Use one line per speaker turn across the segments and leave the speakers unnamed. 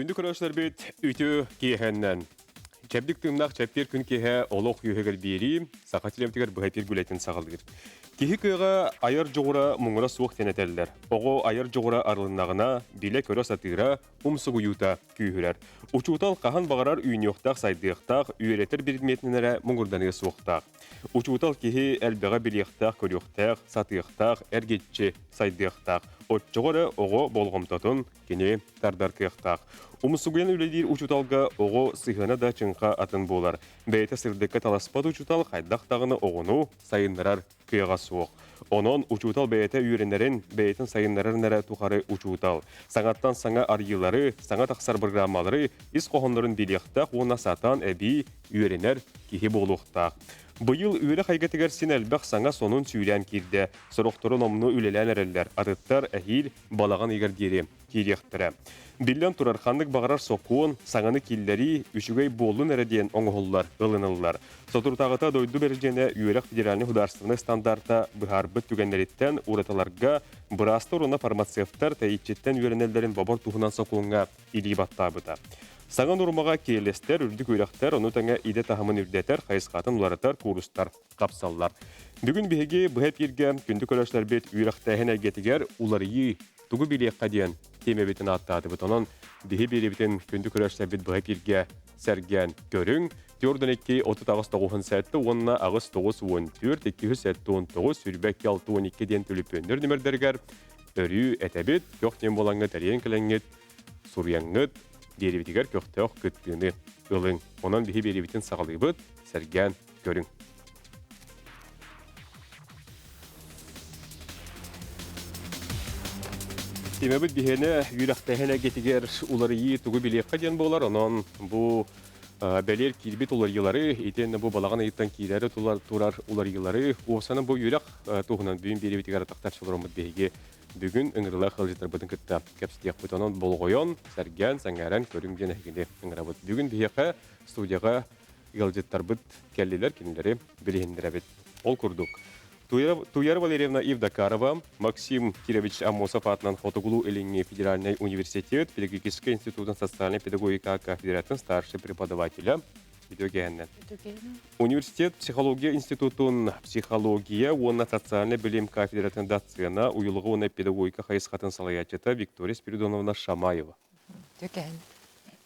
Күндік көрәшілер бет үті кейхәннән. Чәбдік тымнақ чәппер күн кейхә олық үйегер бері, сақа телемтігер бұхайпер гүләтін сағалдығыр. Кейхі көйға айыр жоғыра мұңыра суық тәнетәлілер. Оғы айыр жоғыра арылынағына, біле көрі сатыра, ұмсығы юта күйірер. Учутал қахан бағарар үйінеқтақ сайдықтақ, үйеретер бірдметінері мұңырданығы суықтақ. Учутал кейхі әлбіға білектақ, көріқтақ, сатықтақ, әргетчі сайдықтақ. Отчоғыры оғы болғымтатын кене тардар кықтақ. Умысугуян үледер учуталға оғы сыйғана да чыңқа атын болар. Бәйті сырдыққа таласпад учутал қайдақтағыны оғыну сайындарар күйеға суық. Онын учутал бәйті үйренерін бәйтін сайындарар нәрі тұқары учутал. Саңаттан саңа арғылары, саңа тақсар программалары, ис қоғындарын билектақ, оны сатан әбі үйренер кейі болуқтақ. Бұйыл үйрі қайғатығар сен әлбәқ саңа сонын сүйрен керді. Сұрықтырын омны үлелән әрілер, адыттар әхил балаған егердері керектірі. Білден тұрар қандық бағарар соқуын, саңаны келдері үшігей болын әріден оңғылар, ғылынылар. Сотыртағыта дойды бәржені үйрек федеральный хударственный стандарта бұхарбыт түгенлереттен ұраталарға бұрасты ұрына фармацевтар тәйітчеттен үйренелерін бабар тұғынан соқуынға илибаттабыта. Саңан ұрмаға кейлестер, үрдік үйректер, оны тәңе иде тахымын үрдетер, қайысқатын ұларытар, курустар, қапсаллар. Бүгін бігеге бұхап ерге күнді көрәшілер бет үйректәхін әгетігер ұларыйы тұғы білеққа дейін теме бетін аттады бұт. Онын бігі бері бетін күнді көрәшілер бет бұхап ерге сәрген көрің. Теордан әкке 30-9 сәтті, онына ағыз 9-14, 200 сәтті 19, сүрбәкке 6-12 ден түліп өндір нөмірдергер. Өрі әтәбет, көқтен болаңғы тәрен кіләңгет, сұрияңгет, деревитигер көқтеуқ күттіні ылың. Онан бігі беребетін сағалы бұд, сәрген көрің. Темебіт бігені үйрақтәхіне кетігер уларыйы тұғы білеққа ден болар. Онан бұл бәлер келбет уларыйлары, етен бұл балаған айыттан кейлері тұрар уларыйлары. Осаны бұл үйрақ тұғынан бүйін беребетігер атақтар шылырымыд бігеге бүгін үңірлі қылжеттар бұдың күтті кәпістек бұтанын болғойон, сәрген, сәңәрен көріңден әкелі үңірі бұд. Бүгін бігеқі студияға қылжеттар бұд кәлілер кенілері білігіндері бұд. Ол күрдік. Туяр Валерьевна Ивдакарова, Максим Кирович Амосов атынан Фотогулу Элинный федеральный университет, педагогический институт социальной педагогика кафедратын старший преподавателя. Университет психология институтун психология, онна социальный білім кафедратын доцена, уйылғы онна педагогика хайысқатын салаячыта Виктория Спиридоновна Шамаева.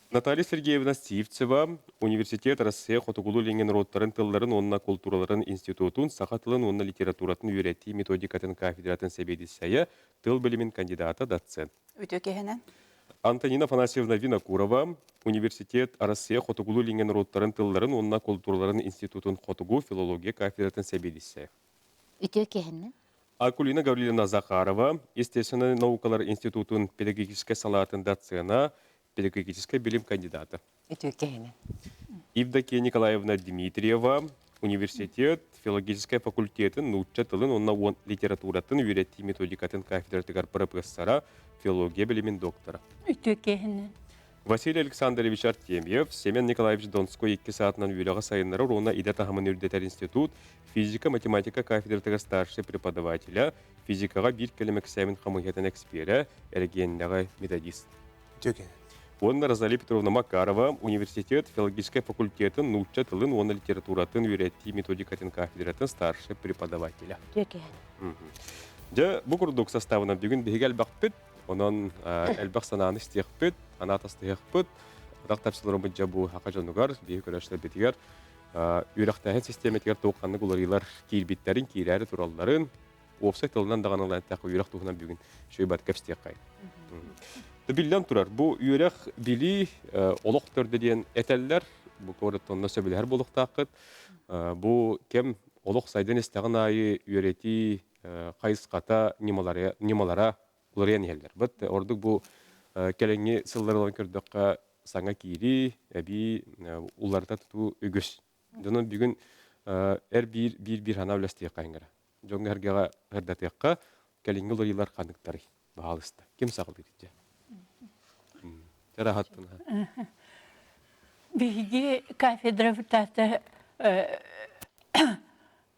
Наталья Сергеевна Сивцева, Университет Россия Хотугулу Ленин Роттарын тылларын онна культураларын институтун, сақатылын онна литературатын үйрети методикатын кафедратын себедісәйі, тыл білімін кандидата доцент. Антонина Афанасьевна Винокурова, Университет Россия Хотугулу Ленин Роттарын тылларын онна культураларын институтун Хотугу филология кафедратын себедісәйі. Акулина Гаврилина Захарова, Естественные наукалар институтун педагогической салатын доцена, педагогическая билим кандидата. Евдокия Николаевна Дмитриева, Университет филологической факультетін нучча тылын онна литературатын үйретті методикатын кафедратығар профессора, филология билимин доктора. Василий Александрович Артемьев, Семен Николаевич Донской 2 саатынан үйрегі сайынлары руна ида тахымын үрдетер институт, физика-математика кафедратығы старший преподавателя, физикаға бір келемек сәмін қамығетін экспері, әргенлігі методист. Онна Розалия Петровна Макарова, Университет филологической факультетін нучча тылын онна литературатын үйретті методикатын кафедратын старший преподавателя. Бұл күрдік составынан бүгін бігел бақпыт, онан әлбақ сананы істеқпыт, анатастығықпыт, одақ тапсылырымыз жабу хақа жануғар, бейі көрәшілер бетігер, үйрақтағын системетігер тоққанны құларылар кейлбеттерін, кейләрі туралыларын, офсай тылынан дағанылан тәқі үйрақ тұғынан бүгін шөйбат кәпстеқ қай. Білден тұрар, бұл үйрақ білі олық түрді дейін әтәлілер, бұл көріттонна сөбілер болуқтақыт, бұл кем олық сайдан істіғын айы үйреті қайысқата немалара ұлырен елдер. Бұд, ордық бұл кәліңе сылларылан көрдіққа саңа кейлі, әбі ұларда тұту үгіс. Дұнын бүгін әр бір хана үләстіғі қайыңғыра. Жоңғы әргеға ғырдатыққа кәліңе ұларылар қандықтары бағалысты. Кем сағылды дейді?
Везде кафедра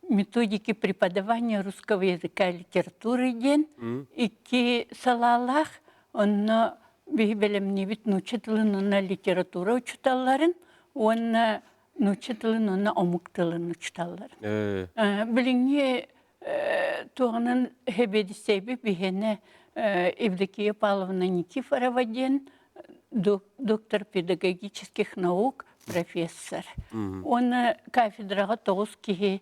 методики преподавания русского языка и литературы ден, и салалах, он бихибелемнибит нучетылынына литература учталларын, онна нучетылынына омуктылын учталлар. Билинге туғанын хебедисейби бихене Евдокия Павловна Никифорова ден, доктор педагогических наук, профессор. Он кафедраға 9 кихи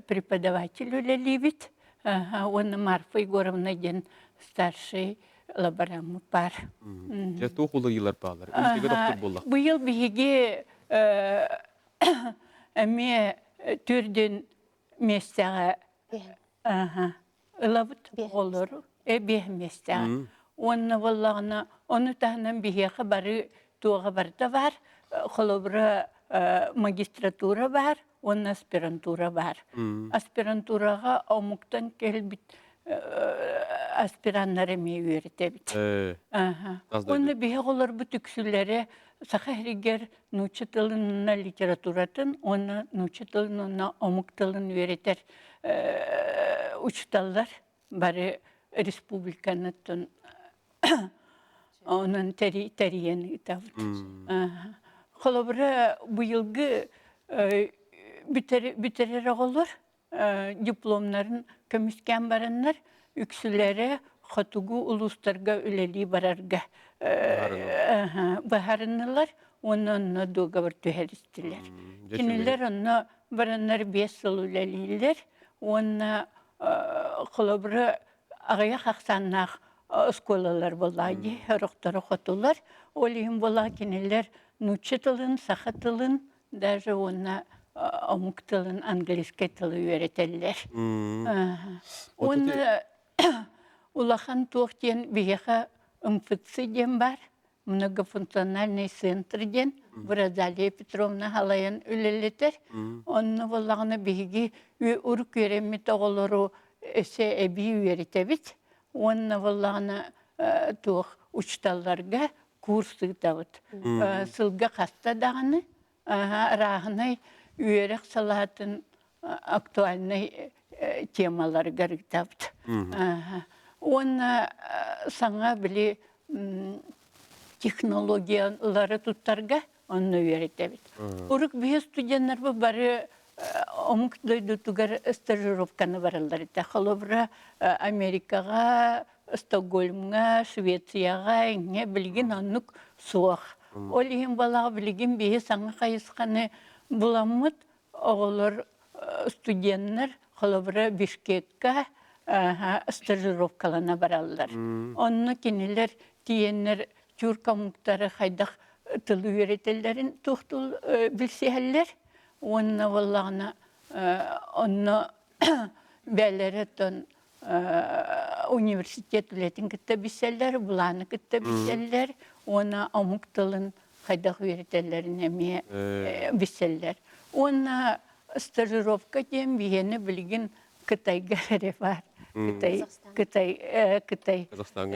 преподаватель үлелибит. Он Марфа Егоровна ден старший лаборант бар.
Я тоқулы елар бағалар. Үлтеге доктор болақ.
Бұйыл біге әме түрден местаға ылабыт олар, бех местаға. Оны валлағына, оны тағынан бігеға бары туға барда бар, қолыбыра магистратура бар, оны аспирантура бар. Аспирантураға омуктан келбіт аспираннар әме үйерете бит. Оны бігеға олар бұт үксілері сақаригер нучетылынына литературатын, оны нучетылынына омуктылын үйеретер учталлар бары республиканаттын onun teriyeni tavut. Kolabra bu yılgı bitirir olur. Diplomların kömüsken baranlar üksülere xatugu uluslarga üleli bararga baharınlar onun doga var tüheristiler. Kiniler onu baranlar 5 yıl üleliler. Onu kolabra ağaya xaqsanlar skolalar bolaydı, roktora xotular. Olihim bola kiniler nuçetılın, saxatılın, даже ona omuktalın, angliske tılı öğretirler. Onu ulahan tuğtiyen biyeha МФЦ ден бар, многофункциональный центр ден, Бразалия Петровна халайын үлелетер. Оны болағына биги үрік өремет оғылыру өсе әбі өретебет. Оны болағына туық учталларға курсы давыт. Сылға қаста дағыны, рағынай үйерек салатын актуальный темалар гарыктабыт. Оны саңа біле технологиялары туттарға оны үйретебет. Урық бейе студенттер бары омық дойды тугар стажировканы баралар. Қалыбыра Америкаға, Стокгольмға, Швецияға еңе білген анық суақ. Ол ең балаға білген бейе саңа қайысқаны бұламыд оғылар студенттер қалыбыра Бишкекқа стажировкалана баралар. Онны кенелер тиеннер тюрка мұқтары қайдақ тылы үйретелерін тұқтыл білсеәлер. Онны валлағына онны бәлері тон университет үлетін кітті біселер, бұланы кітті біселер. Оны амуқтылын қайдақ үйретелерін әме біселер. Онны стажировка дем бейені білген Кытайға әрі бар. Кытай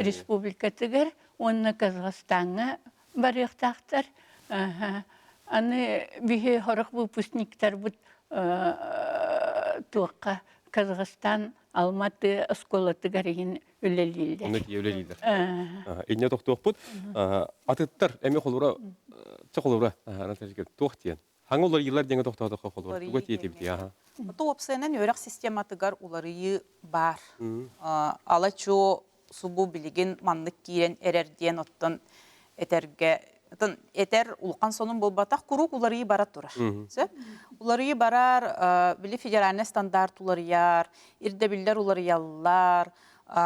республикатығыр, оны Казахстанға барықтақтар. Аны бейі хорық выпускниктар бұд туаққа Казахстан, Алматы, Осколатығар еген өлелілдер.
Оны ке өлелілдер. Едіне тоқтуық бұд. Атыттар, әме қолыра, тоқ дейін. Хаң олар елар денге тоқтауды қолыра? Үгіт ете біде.
Ото опсайнан өрек систематыгар уларыйы бар. Алачо субу билеген маннык киен эрерден оттан этерге этер улқан сонун болбатақ курук уларыйы бара тура. Уларыйы барар, били федеральный стандарт уларыяр, ирдебиллер уларыяллар,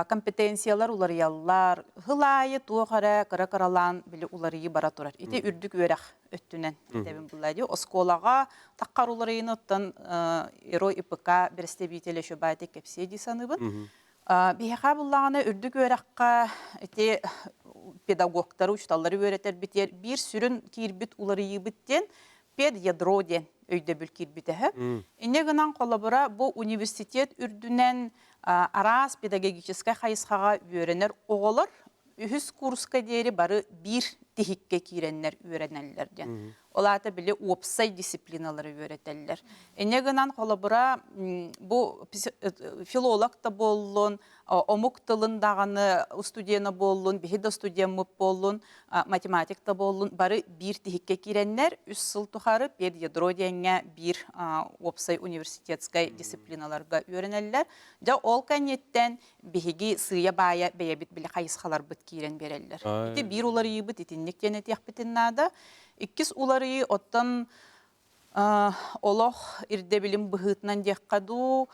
компетенциялар уларыяллар, хылайы туғара кара-каралан били уларыйы бара турар. Ити үрдік өрек өттінен дебін бұлайды. Осколаға таққар уларыйын оттан Эро ИПК берестебителі шөбайты кепседи саныбын. Бейха бұлағына үрдік өрекқа ити педагогтары ұшталары өретер бітер. Bir сүрін кирбіт уларыйы біттен пед ядро ден өйді бүл кирбітігі. Ине гынан қолабыра бұл университет үрдінен арас педагогическай қайысқаға өренер оғылыр. Үхіс курска дері бары бір tihikке kirenler öğrenellerden. Olata bile opsay disiplinaları öğreteller. Enegынан kolabora bu filolog da bollun, omuk tılındağını studiyana bollun, bihi de studiyanmıp bollun, matematik da bollun. Bari bir tihikke kirenler, üst sıl tuharı bir yadro denge bir opsay üniversitetskay disiplinalarga öğreneller. Ja ol kanyetten bihigi sığya baya beyabit bile kayıshalar bit kiren bereller. İti bir uları yibit itinlik denetiyek bitinada. İkis uları ottan oloh irde bilim bıhıtnan dekkadu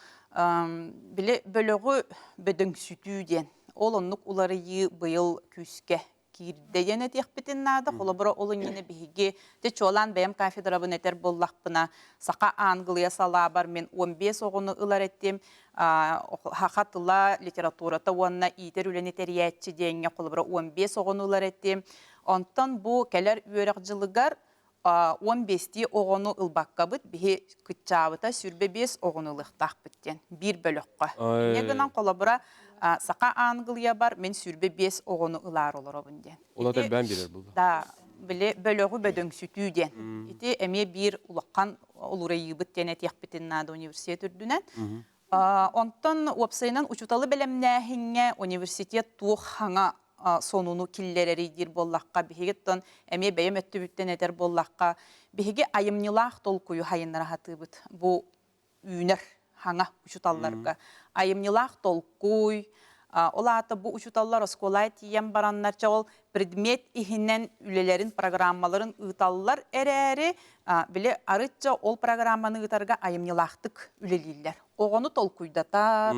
bile bölögü bödöng sütüden. Olonluk uları bıyıl küske kirde denetiyek bitinada. Kolabora olun yine bihigi. De çoğulan beyam kafedrabı neter bollakpına. Saka Angliya salabar men 15 oğunu ılar ettim. Hakatıla literaturata onna iter üleni teriyetçi denge kolabora 15 oğunu ılar ettim. Ondan bu keler üyerekçılıgar 15'ti oğunu ılbakka bit, bihi kıtçabıta sürbe 5 oğunu ılıqtaq bitten. Bir bölöqqa. Ne gınan kolabora Saka Angliya bar, men sürbe 5 oğunu ılar olur o bünden.
Ola da ben bilir buldu.
Da bile bölöqü bödöng sütüden. İti eme bir ulaqan olurayı bit denet yakbitin nada üniversitet ürdünen. Ondan websayından uçutalı belemnähinge üniversitet tuğ hanga sonunu killereridir bollaqqa bihigitton eme beyem öttübütten eder bollaqqa bihigi ayımnılaq tolkuyu hayınlara hatıbıt bu üner hanga uçutallarga ayımnılaq tolkuy olata bu uçutallar oskolay tiyen baranlarca ol predmet ihinen ülelerin programmaların ıtallar ereri bile arıtça ol programmanı ıtarga ayımnılaqtık üleliller oğunu tolkuydata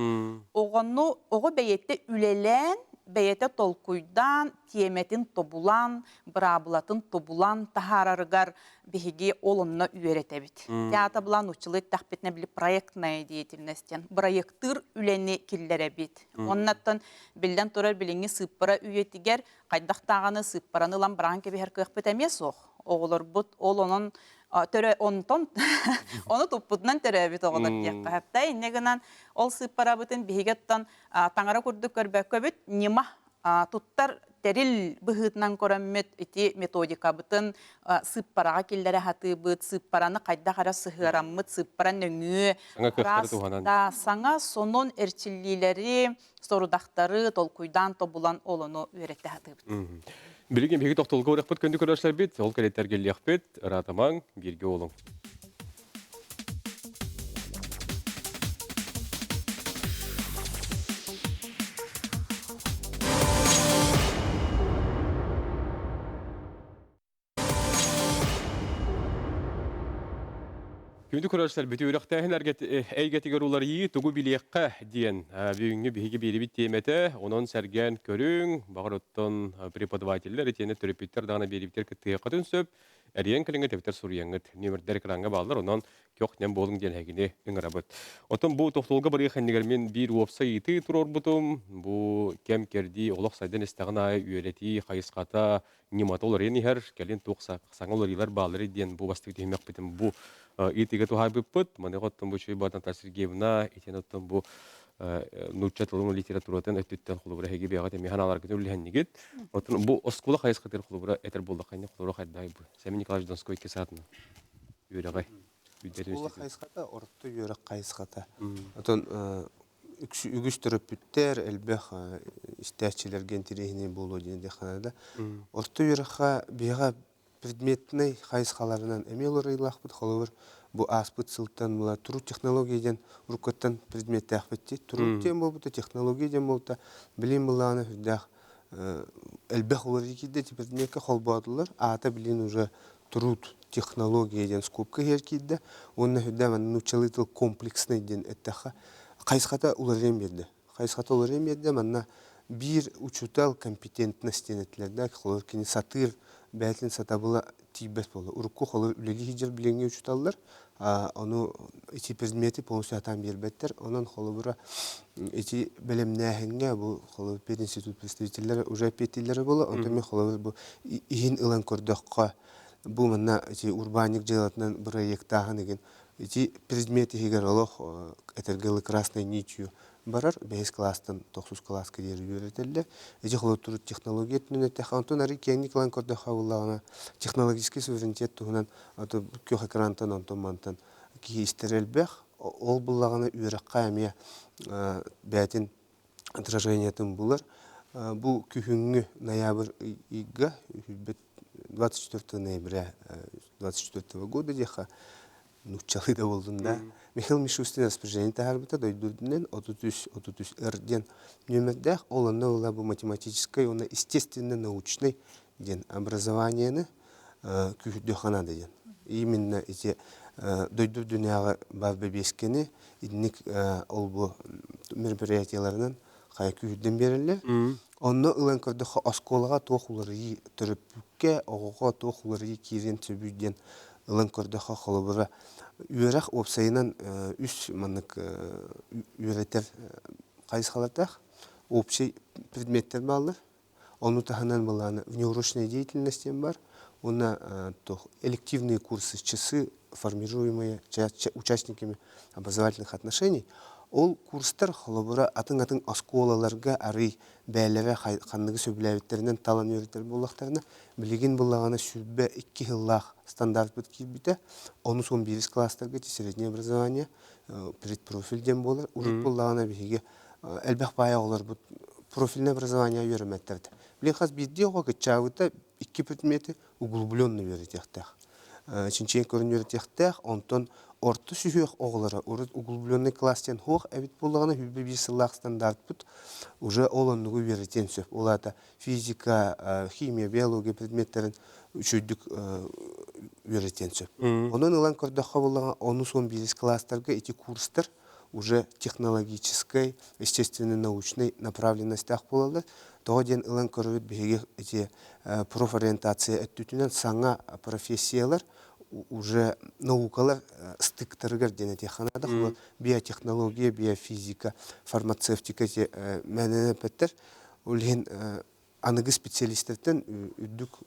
oğu beyette ülelen beyete tolkuydan, tiyemetin tobulan, brabulatın tobulan, tahararıgar bihigi olunna üyeretebit. Teata bulan uçılığı tahbetine bili proyektnaya diyetilnesten. Proyektır üleni killere bit. Onnattan bilden torar bilini sıppara üyetiger, kaydaqtağını sıpparanı lan branke bir her kıyıqbet emez oğ. Oğulur but, olunun töre onton onu toputnan törebit oğulur diyek. Hatta inneginan ol sıppara bitin bihigettan tangara kurduk körbekköbüt nimah tuttar teril bıhıtnan korammet iti metodika bitin sıpparağa killere hatı bit sıpparanı kayda kara sıhırammıt sıpparan nöngü da sana sonun erçillileri sorudaktarı tolkuydan tobulan olunu öğretti hatı bit.
Bilgin bir toktolga uğraqpıt köndü köröşler bit, ol keletler geliyaq bit, ıratamang birge olun. Köndü köröşler bit, uğraqtağın eygetiger ular iyi, tugu biliyaqqa diyen büyüngü bihigi biri bit temete, onun sergen körün, bağır otton prepodavateller, etiyene törepitler dağına biri bitir kıttıyaqa dönsöp, eriyen kılınga tepter suriyangıt, nömerder kıranga bağlar, ondan kök nem bolun diyen hegini ıngırabıt. Oton bu tohtolga bari xennigermen bir websaytı turor butum, bu kem kerdi, olaq saydan istağın ay üyeleti, xayısqata, nimata olar yeni her, kelin toqsa, saŋa olar yılar bağları diyen bu bastık demek bitim bu итиге тухай быппыт, мане готтон бу чүй Бадан Сергеевна, итен оттон бу нуччатылын литературатын өттүттен хулубура хеги бягат эми ханалар көтөлүлһеннигит. Оттон бу оскула хайскатыр хулубура этер болду кайны хулубура хайдай бу. Семен Николаевич Донской кесатын. Юрагай.
Оскула хайската орто юрак хайската. Оттон үгүш төрөпүттер элбех истәчилерген тирехине болу дегенде ханада. Орто юракка бияга предметный хайскаларынан эмелорыйлах бит холовер бу аспыт сылтан була туру технологияден уркаттан предметте ахбетти туру тем болбута технологияден болта билим буланы дах элбех оларикиде предметке холбадылар ата билин уже турут технологияден скопка херкидде онна хүддәмән нучалытыл комплексный ден эттаха хайската уларен берди хайската уларен берди манна bir uçutal kompetentностен этлердә холор кини сатыр бәлкин сатабыла тибет болу. Урукку холу үлеги хиджер биленге учуталлар. Ону эти предмети полностью атан бербеттер. Онан холу бура эти белемнәһенге бу холу пединститут представительләре уже петилләре була. Онтами холу бу ихин ылан көрдөккә бу менә эти урбаник җайлатынан проекттагы деген эти предмети хигер олох этергелы красной нитью барар, 5 класстан 9 класска дери үйретелдер. Эти холотуру технология түнете хантун ари кеңник лан көрдө хавыллагына технологический суверенитет туһунан аты көх экрантан онтон мантан киистерелбэх ол буллагына үйрәккә әмия бәтин отражениятын булар. Бу күһүңгү ноябрь ига 24 ноября 24 года деха нучалы да болдунда Михаил Мишустин распоряжение тахарбыта дойдурдунен 33 эрден нөмердах оланна ола бу математической, она естественно-научный ден образованиені күхүдө ханады ден. Именно эти дойдур дүнияға бабы бескені идник ол бу мероприятияларынан қай күхүдден берілі. Онны ылан көрдіқі осколаға тоқулары түріппүкке, оғуға тоқулары кирен төбүйден ылан көрдіқі қолыбыра үйерақ опсайынан үш манық үйретер қайысқалатақ, общий предметтер балыр. Оны таханан баланы внеурочная деятельностен бар. Она элективные курсы, часы, формируемые участниками образовательных отношений. Ол курстар холобура атын осколаларга ары бәләве ханныгы сөбіләветтерінен талан үйретер болақтарына білеген болағана сүрбе 2 жыллах стандарт бұд кейбіті. Оны сон 1 класстарға среднее образование, предпрофильден болар. Урык болағана бігеге әлбәқ бая олар бұд профильное образование үйереметтерді. Білен қаз бірде оға күтчауыта 2 предметі углубленный үйретектәқ. Чинчен көрін үйретектәқ, онтон орты сүйек оғылары, углубленный класстен хоқ, әбіт болағына хүлбі 1 сыллақ стандарт бұд, уже оланнығы үйретен сөп. Олата физика, химия, биология предметтерін үшүйдік үйретен сөп. Онын ылан көрдіққа болағына, оны сон 1 класстарға эти курстар уже технологической, естественно-научной направленностях болалар. Тоғы ден ылан көрбет беге эти профориентация әттүтінен саңа профессиялар, уже наукалар стыктарыгар денете ханада, биотехнология, биофизика, фармацевтика мәнені пәттер, олеген анығы специалистерден үддік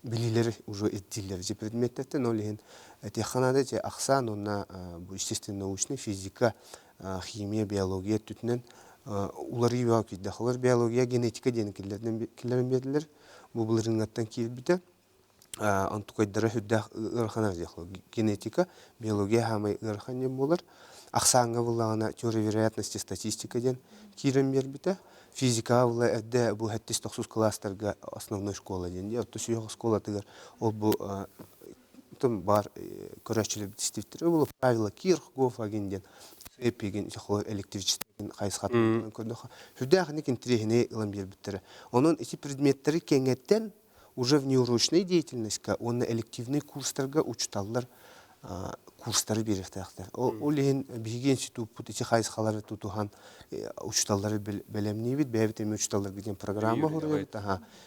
білілері уже әттілер же предметтерден, олеген ханада ақсан, онна естественно-научный, физика, химия, биология түтінен улары еуа кейдіқалар, биология, генетика дені келерін берділер, бұл бұлырыңаттан кейбіті. Антукайдары хүддәқ ұрханар деқлы. Генетика, биология хамай ұрханен болар. Ақсаңға болағына теория вероятности статистика ден кейрен бербіті. Физика болы әдді бұл 7-9 класстарға основной школа ден. Отты сүйеғы школа тігір. Ол бұл бар көрәшчілер бітістевтері бұл правила Кирхгоф агенден. Эпиген электричествоген қайысқатын көрдіға. Хүддәқіне кентерегіне ұлан бербіттері. Оның эти предметтері кеңеттен уже внеурочной деятельности, он на элективный курстарга учталлар курстары беректәқтер. Ол леген биген ситу эти хайсхалары тутухан учталлары белемни бит, бәбитеме учталлар деген программа хурбит,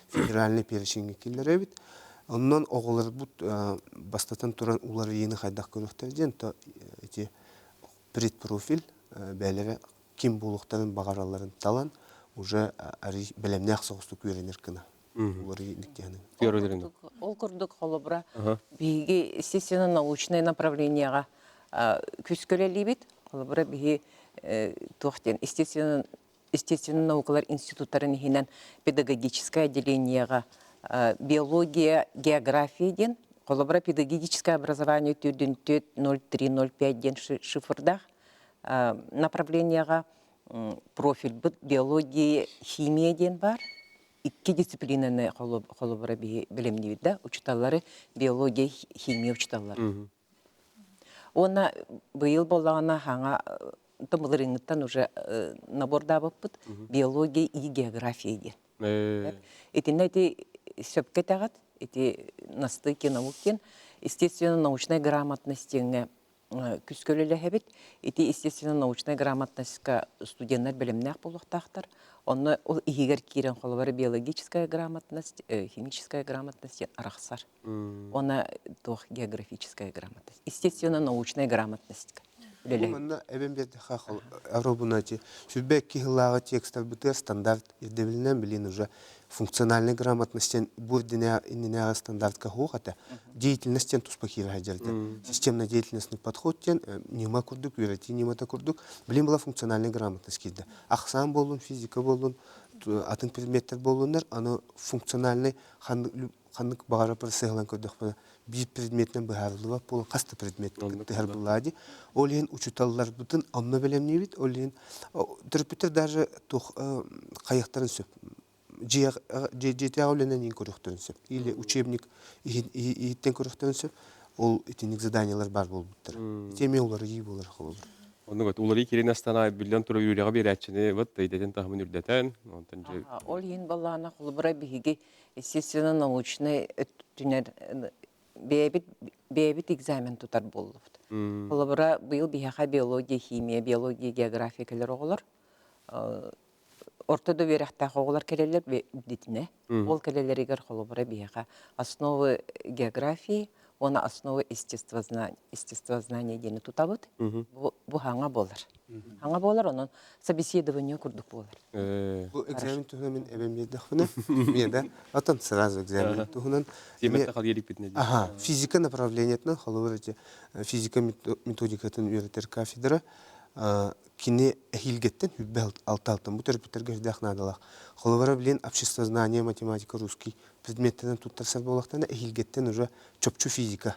федеральный перечинге киллер бит. Оннан оғылар бут бастатан туран улары ені хайдақ көрөктерден, то эти предпрофиль бәлері ким болуқтарын бағараларын талан уже белемнәқ соғысту көренер кіна.
Ол күрдік холобра биги естественно-научное направленияға күскөлелі бит. Холобра биги тоқтен естественно наукалар институттарын хинен педагогическое отделениеға биология, география ден. Холобра педагогическое образование түрдін 03-05 ден шифрдақ направленияға профиль бұд биология, химия ден бар. 2 дисциплинаны холобра білімдейді да, учиталары биология, химия учиталары. Оны бұйыл болағына хаңа тымылырыңыттан уже наборда бұппыд биология и география ден. Этіне әті сөпке тағат, эти настыки наукен, естественно-научная грамотностьеңе күскөлелі әбет, эти естественно-научная грамотностька студенттер білімнәқ болуқтақтар. Оны ол игер кирен холовары биологическая грамотность, химическая грамотность арахсар. Оны тох географическая грамотность, естественно-научная грамотность. үлеле.
Манна эбен берде хахал аробунати. Сүбек кихлага текстов бытер стандарт ирдевилнен билин уже функциональной грамотностен бурдине иннега стандартка хохата. Деятельностен туспахира хаджарда. Системно деятельностный подход тен нима курдук верати нима та курдук. Билин была функциональная грамотность киде. Ахсан болун, физика болун, атын предметтер болундар, аны функциональный ханнык багара просеглан көрдөх бана. Bir предметнен бахарлыва болон касты предмет тыгар булади. Олен учуталлар бутын амна белемни бит. Олен түрпүтер даже тух каяктарын сөп. Жетеауленен ин көрөктөрүн сөп. Или учебник иттен көрөктөрүн сөп. Ол итиник заданиялар бар болуптыр. Теме улар ий болар холор.
Onu got ulari kirin astana bilden turu yürüye bir açını vat ideten tahmin ürdeten ondan je
Ол ен баллана холбара биһиги естественно научный түнер бебит экзамен тутар боллуфт. Холбара быйыл биһаха биология, химия, биология, география келер оголор. Ортодо берахта оголор келелер дитине. Ол келелеригер холбара биһаха основы географии, ona основы естествознания дени тутабыт. Бу хаңа болар. Хаңа болар, онон собеседование курдук болар.
Бу экзамен тухнан эбен бердехне. Меда атан сразу экзамен тухнан.
Темет кал елик битне.
Ага, физика направлениетнен холовырыте физика методикатын үйрөтер кафедра кине эхилгеттен хүббел алталтын бу терпеттерге дахнадалах. Холовара билен обществознание, математика, русский предметтерден туттарсар болактан эхилгеттен уже чопчу физика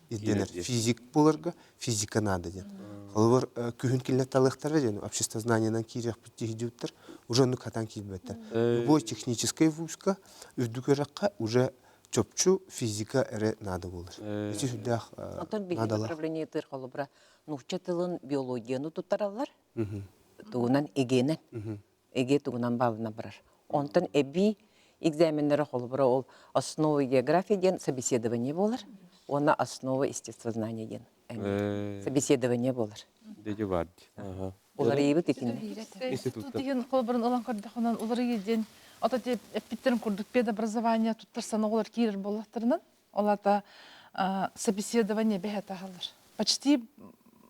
иденер. Физик боларга физика надо ден. Холовар күһүн килне талыктар ден обществознаниянан кирек биттигидүттер уже ну катан килбеттер. Любой техническая вузка үдүкөракка уже чопчу физика эре надо болар. Эти сүддах
надо направление тер холобра нухча тылын биологияны туттаралар. Тугунан эгенен. Эге тугунан балына барар. Онтан эби экзамендері холобра ол основы география ден собеседование болар. Она основа естествознания ден. Собеседование болар.
Деге бар.
Олар ейбіт екені.
Институт деген холобрын олан көрдіқынан олар еден ата деп эппиттерин курдук педобразование туттарсан олар кирер боллаттарынан. Олата собеседование бехетахалар. Почти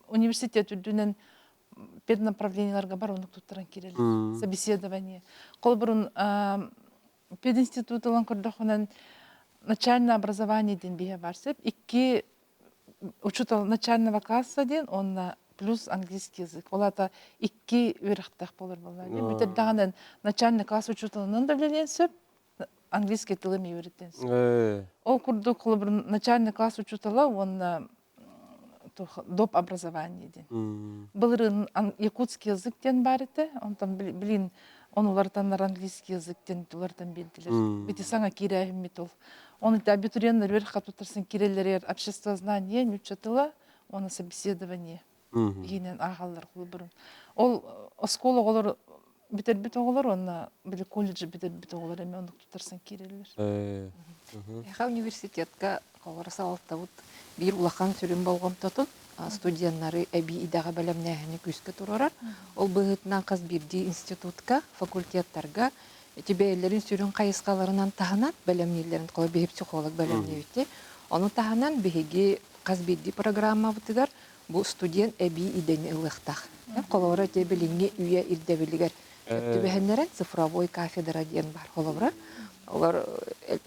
университет үдүнен педнаправленияларга бар ондук туттаран кирелер. Собеседование. Холобрын пединститут олан көрдіқынан начальное образование ден беге барсып, икки учутал начального класса ден, он плюс английский язык. Олата икки верхтах болар болар. Бүтер дагынан начальный класс учуталынан да билен сөп, английский тилими үйрөтен сөп. Ол курдук холобур начальный класс учутала, он доп образование ден. Былырын якутский язык ден бар эте, он там билин он улардан английский языктен улардан белдилер. Бити саңа кирәһим ол. Он это абитуриенттер верхка тутарсын кирелер обществознание учетыла, он собеседование. Енен агаллар кылбырын. Ол школа олар битер бит оголар, он били колледж битер бит оголар эме ондук тутарсын кирелер.
Ха университетка колорса алтабыт бир улахан сүрүн болгонтотун студенттары эби идага белемнехини күскө турарар. Ол быгытнан кыз бирди институтка, факультеттарга тибейлерин сүрүн кайыскаларынан таханат белемнелерин кол бир психолог белемнебити. Onu tahanan bihigi kaz biddi programma bitigar bu studen ebi ideni ılıqtaq. Kolora tebilingi üye irdebiliger. Tübehenleren sıfıraboy kafedra diyen var. Kolora olar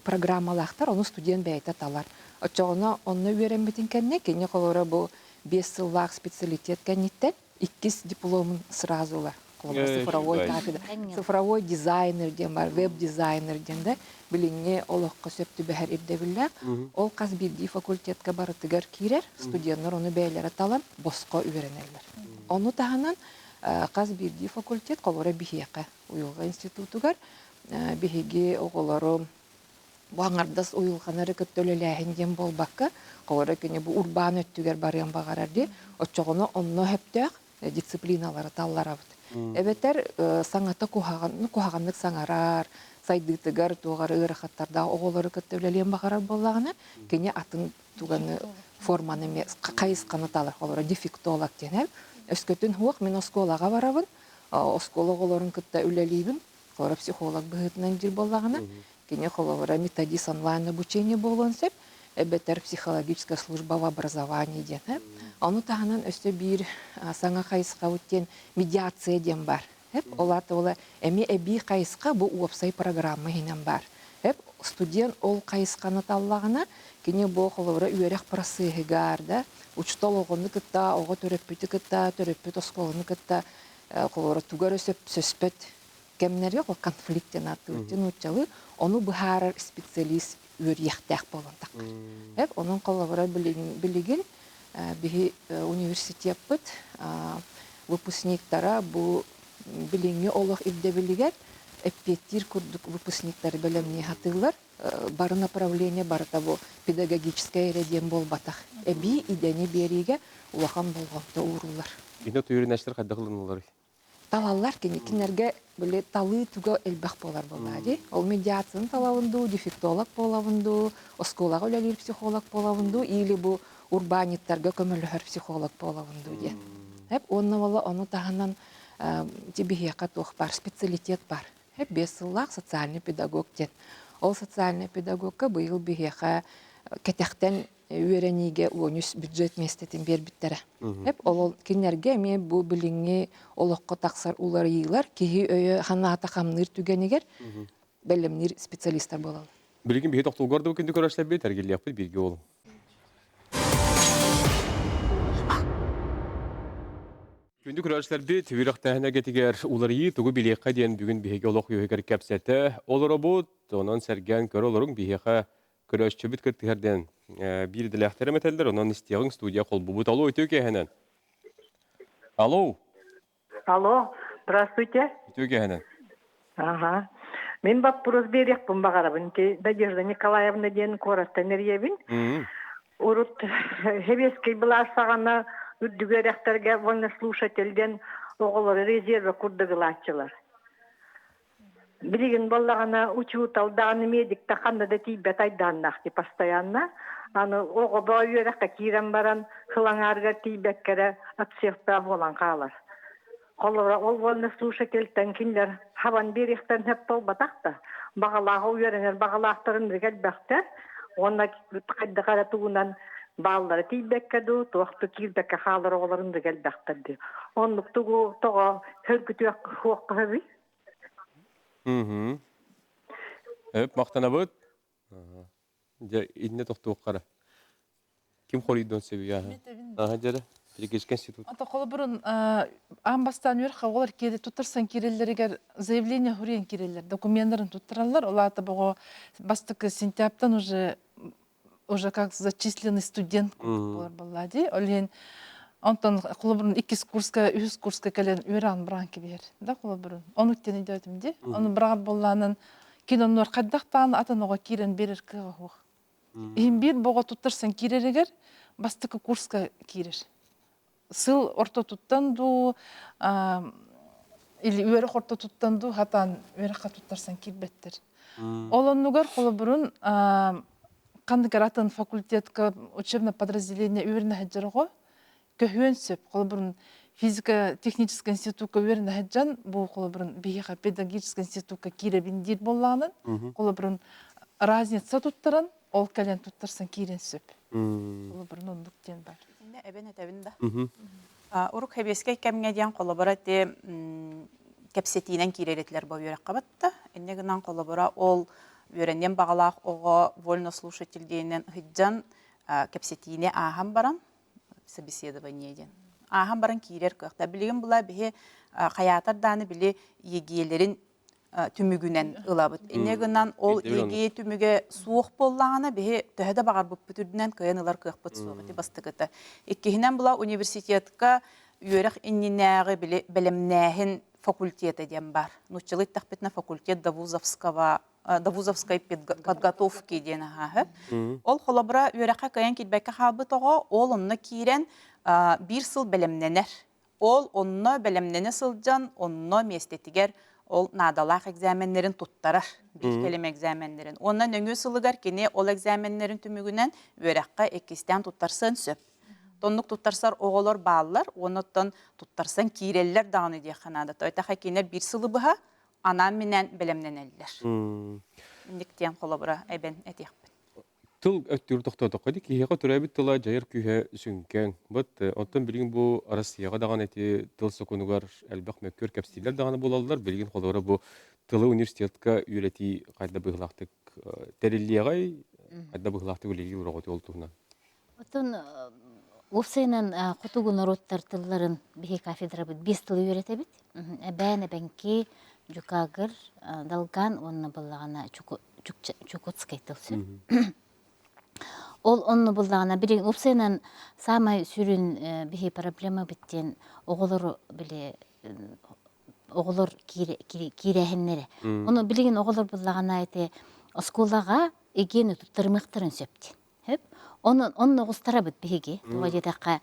programmalaqtar onu studen beyta talar. Açoğuna onu üyeren bitin kenne kenne kolora bu 5 yıllık spesialitet kennitten 2 diplomun sırası olar. Цифровой кафедра, цифровой дизайнер дем бар, веб дизайнер демде билинге олоққа сөптү бәһәр ирдебилләк. Ол каз бирди факультетка барытыгар кирер, студенттер оны бәйләре талан босқа үйренелер. Оны таханан каз бирди факультет колора бихияка уйылга институтугар бихиге оголору Буаңардас уйылганары көттөлөләһин дем болбакка, колора көне бу урбан өттүгер барыян багарарди, очогоно онно хептәк дисциплиналары талларабыт. Эбетер саңата кухаганлык саңарар, сайдытыгар тугар ырахаттарда оголары көттөлөлен багарар боллагына, кене атын туганы форманы кайысканы талар, олар дефектолог денел. Өскөтүн хуак мен осколага барабын, оскологолорун көттө үлелибин, олар психолог быгытынан жил боллагына, кене олар методист онлайн обучение болгон сеп, эбетер психологическая служба в образовании денел. Оны тағынан өсті бір саңа қайысқа өткен медиация дем бар. Олаты ола әме әбі қайысқа бұл уапсай программа хинен бар. Студент ол қайысқаны таллағына кене бұл қолыбыра үйерек просығығар да, учтол оғыны кітта, оғы төрөппіті кітта, төрөппіт осколыны кітта, қолыбыра тугар өсіп сөспет кемнерге ол конфликттен аты өттен ұтчалы, оны бұхарар специалист үйеректәк болындақ. Оның қолыбыра білеген бігі университет бұд, выпускниктара бұл біліңе олық ирде білігер, эппеттир курдук выпускниктары белемне хатылар, бары направление бары табу педагогическое редем бол батах. Эби идене бериге улахан болгонто урулар.
Бина түйрен әшлер қайда қылынулар?
Талалар кинерге биле талы туга элбах болар болады. Ол медиацияны талавынду, дефектолог болавынду, осколага үлелер психолог болавынду, или бу урбаниттарга көмөлөөр психолог болавынду де. Онна вала оны таханан тибихияка тух бар, специалитет бар. 5 жыллақ социальный педагог ден. Ол социальный педагогка бұйыл бігеға кәтәқтен үйеренеге өңіс бюджет местетін бербіттері. Ол кенерге мен бұл біліңе олыққа тақсар олар ейлар, кейі өйі хана атақамныр түгенегер, бәлімнер специалистар болалы.
Білген бігі тоқтылғарды өкенді көрәшілер бей тәргелі яқпы бірге олым. Күнді көрәшілер бей төвіріқтәхіне кетігер оларыйы тұғы білеққа дейін бүгін бігі олық үйегер кәпсәті. Олары бұд, онан сәрген көрі оларың бігі көрәші бүт кіртігерден бір діләқтері мәтәлдер, онан істеғің студия қол бұбыт. Алло, өте өкеғенен. Алло.
Алло, здравствуйте.
Өте өкеғенен.
Ага. Мен вопрос берек бұн бағарабын. Надежда Николаевна ден Коростенер ебін. Урут хевескей была сағана үддігеректерге военнослушательден оғылары резерві күрдігілатчылар. Білген болағана учут алдағаны медикті қандады тейбет айданнақты постоянно. Аны оғы бауырекқа кейрен баран қылаңарға тейбеккері отсевта болан қалар. Қолыра ол военнослушательден киндер хаван беректен хеп бол батақты. Бағалағы үйерінер бағалақтырын регел бәқтер. Онна қайды қаратуынан баллары тейбеккеду, тоқты кирбекке халары оларынды келбәқтірді. Онлық тұғу тоға хөлгітуек хуаққы хөбі.
Мақтана бұд? Идіне тоқты оққара. Кім қорейді он себі? Жәрі, Педагогический институт.
Ата қолы бұрын амбастан өрқа олар кейде тұттырсан керелерігер заявление хүрен керелер, документларын тұттыралар. Ола ата бұғы бастықы сентябрьтан уже как зачисленный студент болар болады. Олен онтан қолы бұрын 2 курска, 3 курска кәлен үйран бұран кебер. Да қолы бұрын. Оны үттен еді өтімде. Оны бірағар болғанын кейін онлар қайдақтан атын оға керен берер кіға хуқ. Ең бір бұға тұттырсан керерігер бастықы курска керер. Сыл орто туттанду, или үйері орто туттанду, хатан үйері қатуттарсан кирбеттер. Олоннугар қолы бұрын қандығар атын факультетка учебное подразделение үйеріне хаджарығы көхуен сөп. Қолы бұрын физико-технический институтка үйеріне хаджан, бұл қолы бұрын бейіға педагогический институтка киребін дир болағанын, қолы бұрын разница туттаран, ол кәлен туттарсан кирен сөп. Қолы бұрын ондық ден бар.
Эбен этебинда. Урук хебеске кемге диян коллабора те кепсетинен киреретлер бо үйрек кабатта. Эннегинан коллабора ол үйренден багалак ого вольнослушатель дейнен хиджан кепсетине ахам баран собеседование ден. Ахам баран кирер кыхта билген була бихе хаятар даны биле егиелерин түмүгүнен ылабыт. Эннегинан ол еге түмүгө суық боллағына бе төһөдө багар буп бүтүрдүнөн кыйынылар кыхпыт суыгыты бастыгыта. Иккихинен була университетка үйрек иннинээги белемнээхин факультеты дем бар. Нучылыт тахпетна факультет Давузовской подготовки ден аха. Ол холобра үйрекка кыйын китбекке хабыт ого ол онно кирен 1 сыл белемненер. Ол онно белемнене сылжан онно местетигер ол надалақ экзаменлерин туттарар, bir kelime экзаменлерин. Ondan öngü sılıgar kene ol экзаменлерин tümügünen örekka ekisten tuttarsan söp. Tonluk tuttarsar oğolor bağlılar, ondan tuttarsan kireller dağını diye kanada. Toyta hakener bir sılı bıha, anam minen belemleneliler. Indiktiyen kolabora eben etiyakpın.
Тыл өттүр тохтоток кайды киһига төрөбүт тыла жайыр күйе сүнкен. Бут оттон билген бу Россияга даган эти тыл сокунугар элбек мөккөр кепстилер даганы болалар. Билген холора бу тылы университетка үйрәти кайда быглактык териллиягай кайда быглактык үлеги урагыты олтуна.
Отон Уфсайнан кутугу народтар тылларын бихи кафедра бит 5 тыл үйрәтә бит. Әбән әбәнки жукагыр далган онны буллагана чукутскай тылсы. Ол онны буллагана бирин Уфсайнан самай сүрүн бихи проблема биттен оголор биле оголор кирәһеннәре. Оны билген оголор буллагана әйте осколага эгене туттырмыктырын сөптен. Хеп онны густара бит биһиги тугадетакка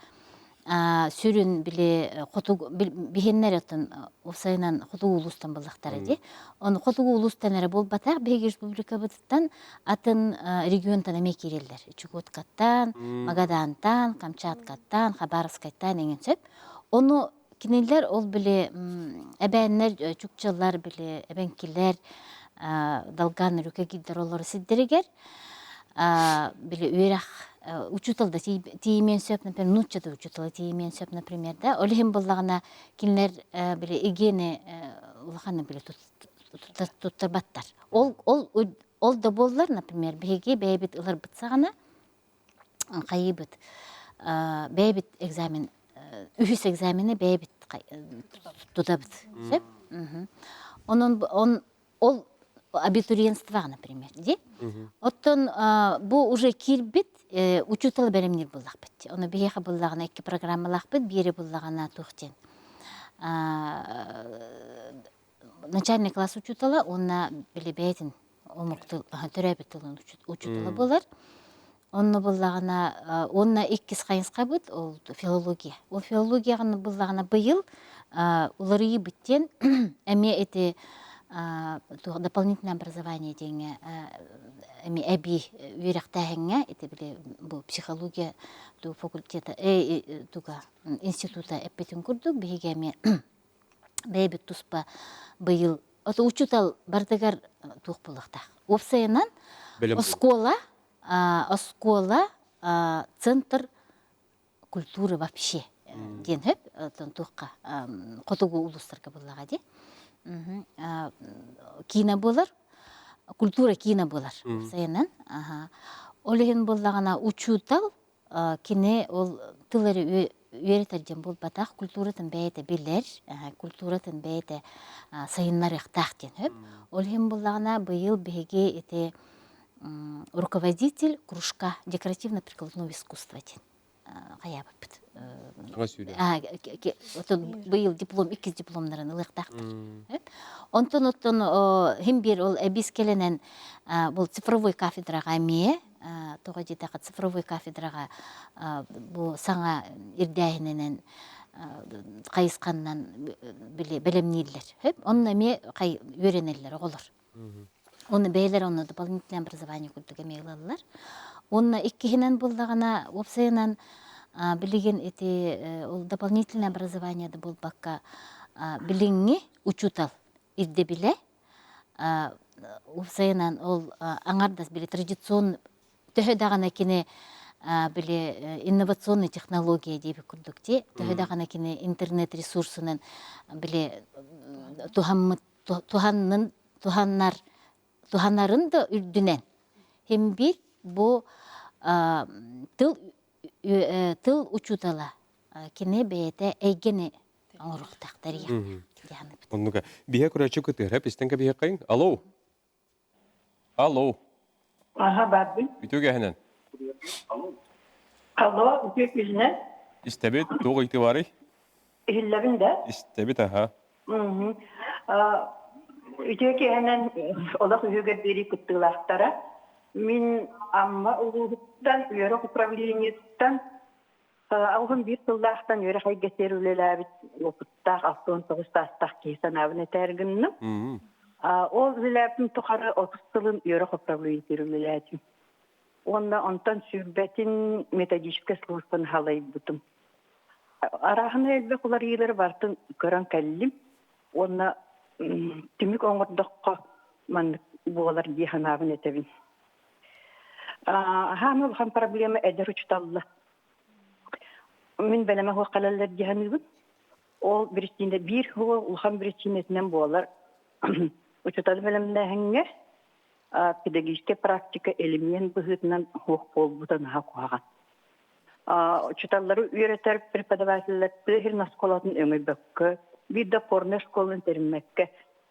сүрүн биле хотуг бихеннер атын Уфсайнан хотуг улустан булактар иде. Оны хотуг улустанары болбатак биһиги республика быттан атын регионтан эме кирелдер. Чукоткаттан, Магадантан, Камчаткаттан, Хабаровскайттан деген сөп. Оны кинелер ол биле эбәннер чукчалар биле эбенкилер далган рүкегидер олар сиддеригер биле үйрах учуталда тиемен сөп, например, нуччада учутала тиемен сөп, например, да, олихим боллагана кинлер биле игене улаханы биле туттарбаттар. Ол да боллар, например, биһиги бәйбит ылар бытсагана кайыбыт бәйбит экзамен үһүс экзамени бәйбит тутабыт сөп. Ол абитуриенство, например, ди. Оттон бу уже кирбит учутал беремнир буллак бит. Оны биһиха буллагана 2 программалак бит, бири буллагана тухтен. Начальный класс учутала, онна билебетин омукту төрөбүт тылын учутала болар. Онны буллагана онна 2 сайынска бит, ол филология. Ол филологияны буллагана быйыл улары биттен эме эти дополнительное образование деньги эби үйрәктәһеңә ите биле бу психология ду факультета туга института эппетин курдук бигеме бәйбит туспа быйыл ото учутал бардыгар тук булакта Уфсайнан оскола центр культуры вообще ден хеп тукка котугу улустарга буллага ди кино болар, культура кино болар. Сайынан. Олеген боллагана учутал, кине ол тылары үйрәтәрден болбатак, культуратын бәйте билер, культуратын бәйте сайыннар яктак ден. Олеген боллагана быйыл беге эте руководитель кружка декоративно-прикладного искусства ден. Каябыт бит. Быйыл диплом, 2 дипломнарын ылыктактыр. Онтон хим бир ол эбис келенен бул цифровой кафедрага эме, тога жетака цифровой кафедрага бу саңа ирдәһиненен кайысканнан белемнилер. Онны эме кай үйренелер оголор. Оны бейлер оны дополнительное образование культуга мейлалар. Онна иккихинен буллагана Уфсайнан билеген эти дополнительное образование да болбакка билинги учутал ирде биле Уфсайнан ол аңардас биле традицион төһөдагана кине биле инновационный технология деп күрдүкте төһөдагана кине интернет ресурсунун биле туханнарын да үрдүнен hem bir bu tıl uçutala kine beyte eygene anırıqtaqtari yani.
Onnuga bihe kuracı kötü hep istenke bihe kayın. Alo. Alo.
Aha babi.
Ütüge henen.
Alo, ücret yüzüne.
İstebit doğu itibarı.
Hillerinde.
İstebit aha.
Ücret hemen olak ücret beri kutlulaştara. Min amma uluhuttan, yörük upravleniyetten, ağın bir tıllaştan yörük aygeter ülelabit okuttaq, altın tığıstastaq keysan avın eterginnim. O ülelabin tukarı 30 tılın yörük upravleniyeter ülelabim. Ondan sürbetin metodический службын halaybutum. Arahını elbek ular yeleri vartın gören kellim. Onda tümük oңırdıqqa man buğalar yehan avın etebin. Hamı ulhan problemi eder uçtallı. Min beleme ho kalalar dihanıgın. Ol biristinde bir ho ulhan biristinesinden boğalar. Uçtalı belemde henge pedagogike praktika elimiyen bıhıtından hoq bol butan ha kuagan. Uçtalları üreter prepodavateller bir naskolatın ömür bakı. Bir de porno şkolun termekke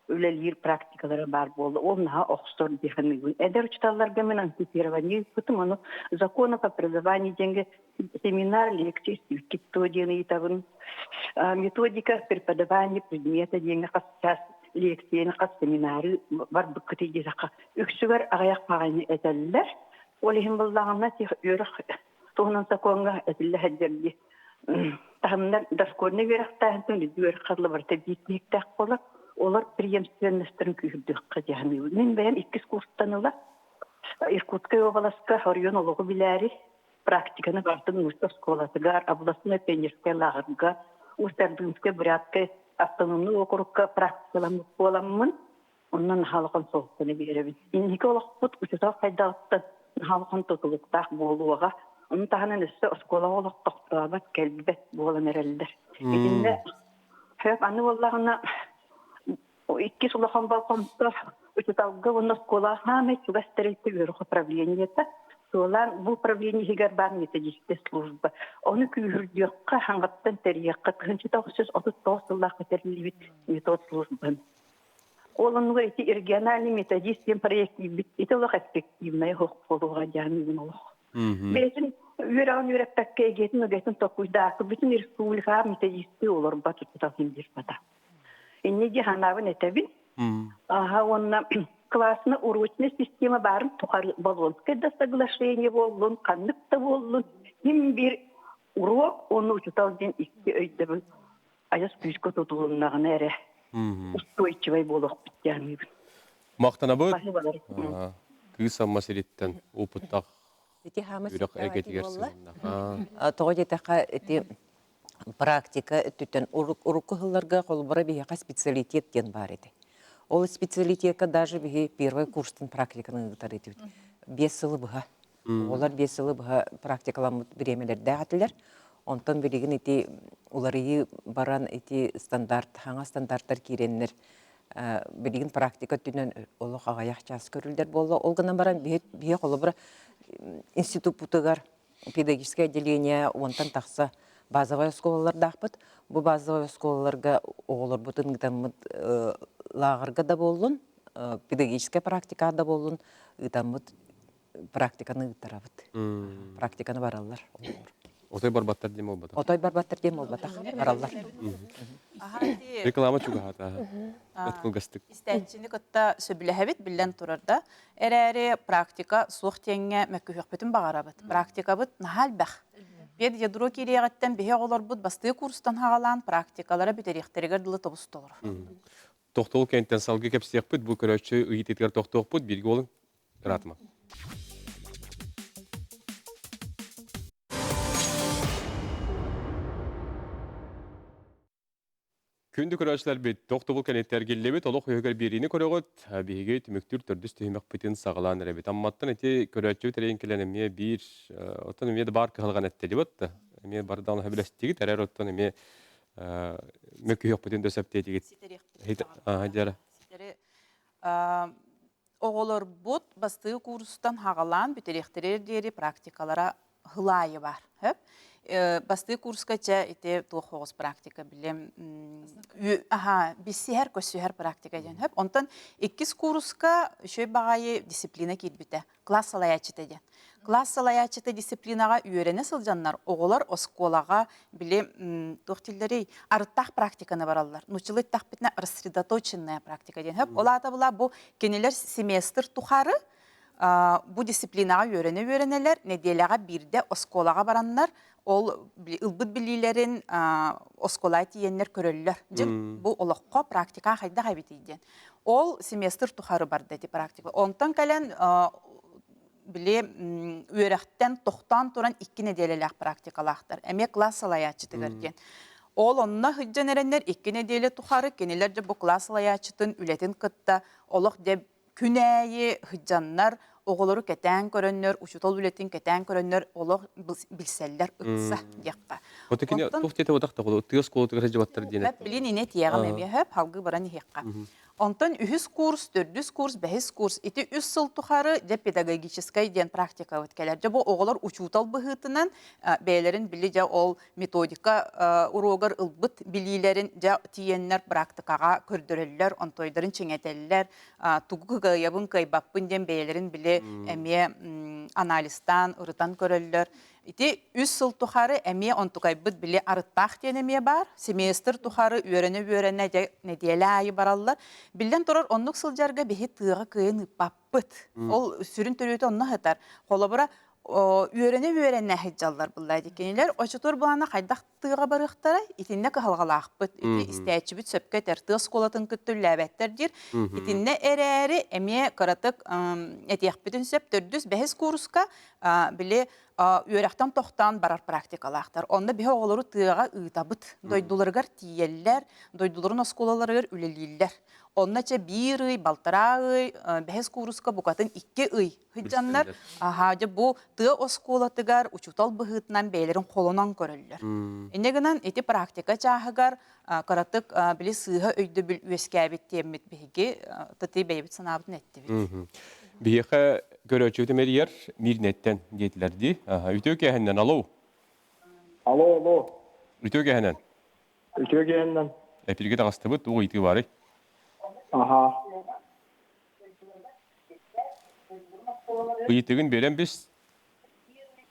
ülelir praktikaları var boldu. Onha oxstor dihanıgın. Eder uçtallarga men антипирование, потому законов образования деньги семинар, лекции, китто деньги тавын. Методика преподавания предмета деньги кас лекцияны кас семинары бар быкты дизака. Үксүгөр агаяк паганы этеллер. Олихим буллагына тих үрөх тугунан саконга этилле хаджерди. Тахымдар даскорны верактан түнү дүр кадлы бар табитник так болар. Олар преемственностьтен күйүрдүк кыжаны. Мен баян 2 курстан ула Иркутская областка районологу билери практиканы бардым Мустав школасыгар, областной пионерская лагерга, Устардынская Бурятская автономный округка практикаламын боламын. Оннан халкын соққыны беребин. Инники олақпут учутал кайдалыктан халкын тотулуктак болуга, онун таханын өссө школа олаққыктабат келбет болан эрелдер. Итинде хөп аны боллагына 2 сулахан балконтор учуталга онна школа хамы чугастерейте өрөх управлениета. Солан бу управление хигер бар методическая служба. Оны күйүрдүкка хангаттан терияққа 1939 катерилибит метод службы. Олонга эти региональный методический проект бит итолох эффективная хок болуга жамын олох. Бесин үрән үрәпкә гетин гетин токуйда бүтүн республика методический олар батып татымдыр бата. Инне жаханабын этебин. Онна классны урочный система барын тухар болонское соглашение болун, каныкта болун. Ким бир урок оны учутал ден 2 өйдөбүн. Аяс күскө тотулундагы эре. Устойчивый болуп биттями.
Мактанабы. Кыса маселеттен опыттак.
Эти хамы
Үрөк эгетигерсин.
Тоҕотетаха эти практика түтен уруккыһылларга холбара биһиэха специалитет кен бар эти. Ол специалитетка даже биһи первый курстын практиканы ыгытар этибит. 5 сылы быһа. Олар 5 сылы быһа практикаламыт биремелерде атылар. Онтон билигин эти уларыйы баран эти стандарт, хаңа стандарттар киреннер билигин практика түнен олох агаяк час көрүлдер болду. Ол гана баран биһи холбара институт путыгар педагогическое отделение онтан тахса базовая школалар дахпыт. Бу базовая школаларга оголор бутын гытамыт лагырга да болдун, педагогическая практика да болдун, гытамыт практиканы гытарабыт. Практиканы бараллар.
Отой барбаттар дем болбата.
Отой барбаттар дем болбата бараллар.
Реклама чуга хата. Эткылгастык.
Истәчинlik отта сөбүләһәбит билен турарда. Эрэре практика сух теңге мәккүһәпетин багарабыт. Практика бит нахал бах. Бед ядро кирегәттән беһе олар бут басты курстан хагалан практикалары битерихтергер дылы тобустолар.
Тоқтол кенттен салгы кепсияқпыт, бұл көрәтші үйітетер тоқтоқпыт, бірге олың ратыма. Күнді көрәтшілер бет тоқтол кенеттер келлебет, олық үйігер беріні көріғыт, бейге түміктір түрдіс түймек бітін сағылан әребет. Амматтан әте көрәтші тәрейін келенеме бір, оттан өмеді бар қығылған әттелі бұтты. Әме бардан әбіләстегі тәрәр оттан әме мөккү yok bütün dösepteydi git. Hadi.
Oğullar bot bastığı kurstan hağalan bütelektirir deri praktikalara hılayı var. Hep bastığı kurskaça ite toğuz praktika bilem. Biz siher kösüher praktika den. Hep ondan 2 kurska şöyle bağayı disiplina kilbite. Klas alayacıta den. Klas alayacıta disiplinaga üyerene sılcanlar. Oğullar o skolaga bilem tohtilleri arıttaq praktikana barallar. Nuçılıttaq bitne рассредоточенная практика den. Hep olada bula bu keneler semestr tuharı bu disiplinaga öğreneler. Nediyelaga birde o skolaga baranlar. Ol ılbıt bililerin o skolay tiyenler köröller. Bu olaqqa praktika hayda habitiyden. Ol semestr tuharı bar dedi praktika. Ondan kalan bile öğretten tohtan turan 2 nediyelelak praktikalardır. Emek klas alayatçıtı gergen. Ol onna hıccan erenler 2 nediyele tuharı kenelerce bu klas alayatçıtın ületin kıtta olaq de küneyi hıccanlar оголору кетен көрөннөр, учутол үлетин кетен көрөннөр олох билселлер ытса дияққа.
Отакине тухтете одакта голо тыгыз колотугар жабаттар дине.
Билин ине тияга мемьяхып, халгы баран иһиққа. Онтон 3 курс, 4 курс, 5 курс, ити 3 сыл тухары де педагогической ден практика өткелер. Же бу оголор учутал быһытынан бәйләрен били же ол методика урогар ылбыт билилерин же тиеннер практикага көрдөрөллөр, онтойдарын чеңетеллер, тугу ябын кайбаппын ден бәйләрен били эме анализтан, ырытан көрөллөр. Ити 3 сыл тухары эме онтукайбыт били арыттах ден эме бар, семестр тухары үйрәнә недиеле айы бараллар. Билден турар оннук сылжарга бихи тыга кыйын ыппаппыт. Ол сүрүн төрөтө онна хатар. Холобура үйрәнә хиджаллар буллай дикенелер. Очутур булана кайдак тыга барыктара, итинне калгалаакпыт. Ити истәчибит сөпкө тертык сколатын күттүлләбәттер дир. Итинне эрәри эме каратык этияхпитин сөп 4-5 курска биле үйрәктан тоқтан барар практикалақтар. Онда бе оғылыру тыға ұйтабыт. Дойдуларғар тиеллер, дойдуларын осколаларығар үлелейлер. Онда че 1 ый, балтара ый, 5 курска бұқатын 2 ый. Хыджанлар, бұл тыға осколатығар учутал бұғытынан бәйлерін қолынан көрілер. Енегінен еті практика чағығар қаратық білі сыға өйді біл өскәбет темет бейге тұты бәйбіт санабытын әтті бет.
Бейеқа көрөчөтө мериер мирнеттен дейтилерди. Үтөө кэһеннен алуу.
Алло.
Үтөө кэһеннен.
Үтөө кэһеннен.
Эпирге тагыстыбыт уу ити бары.
Аха.
Ыйтыгын берем biz.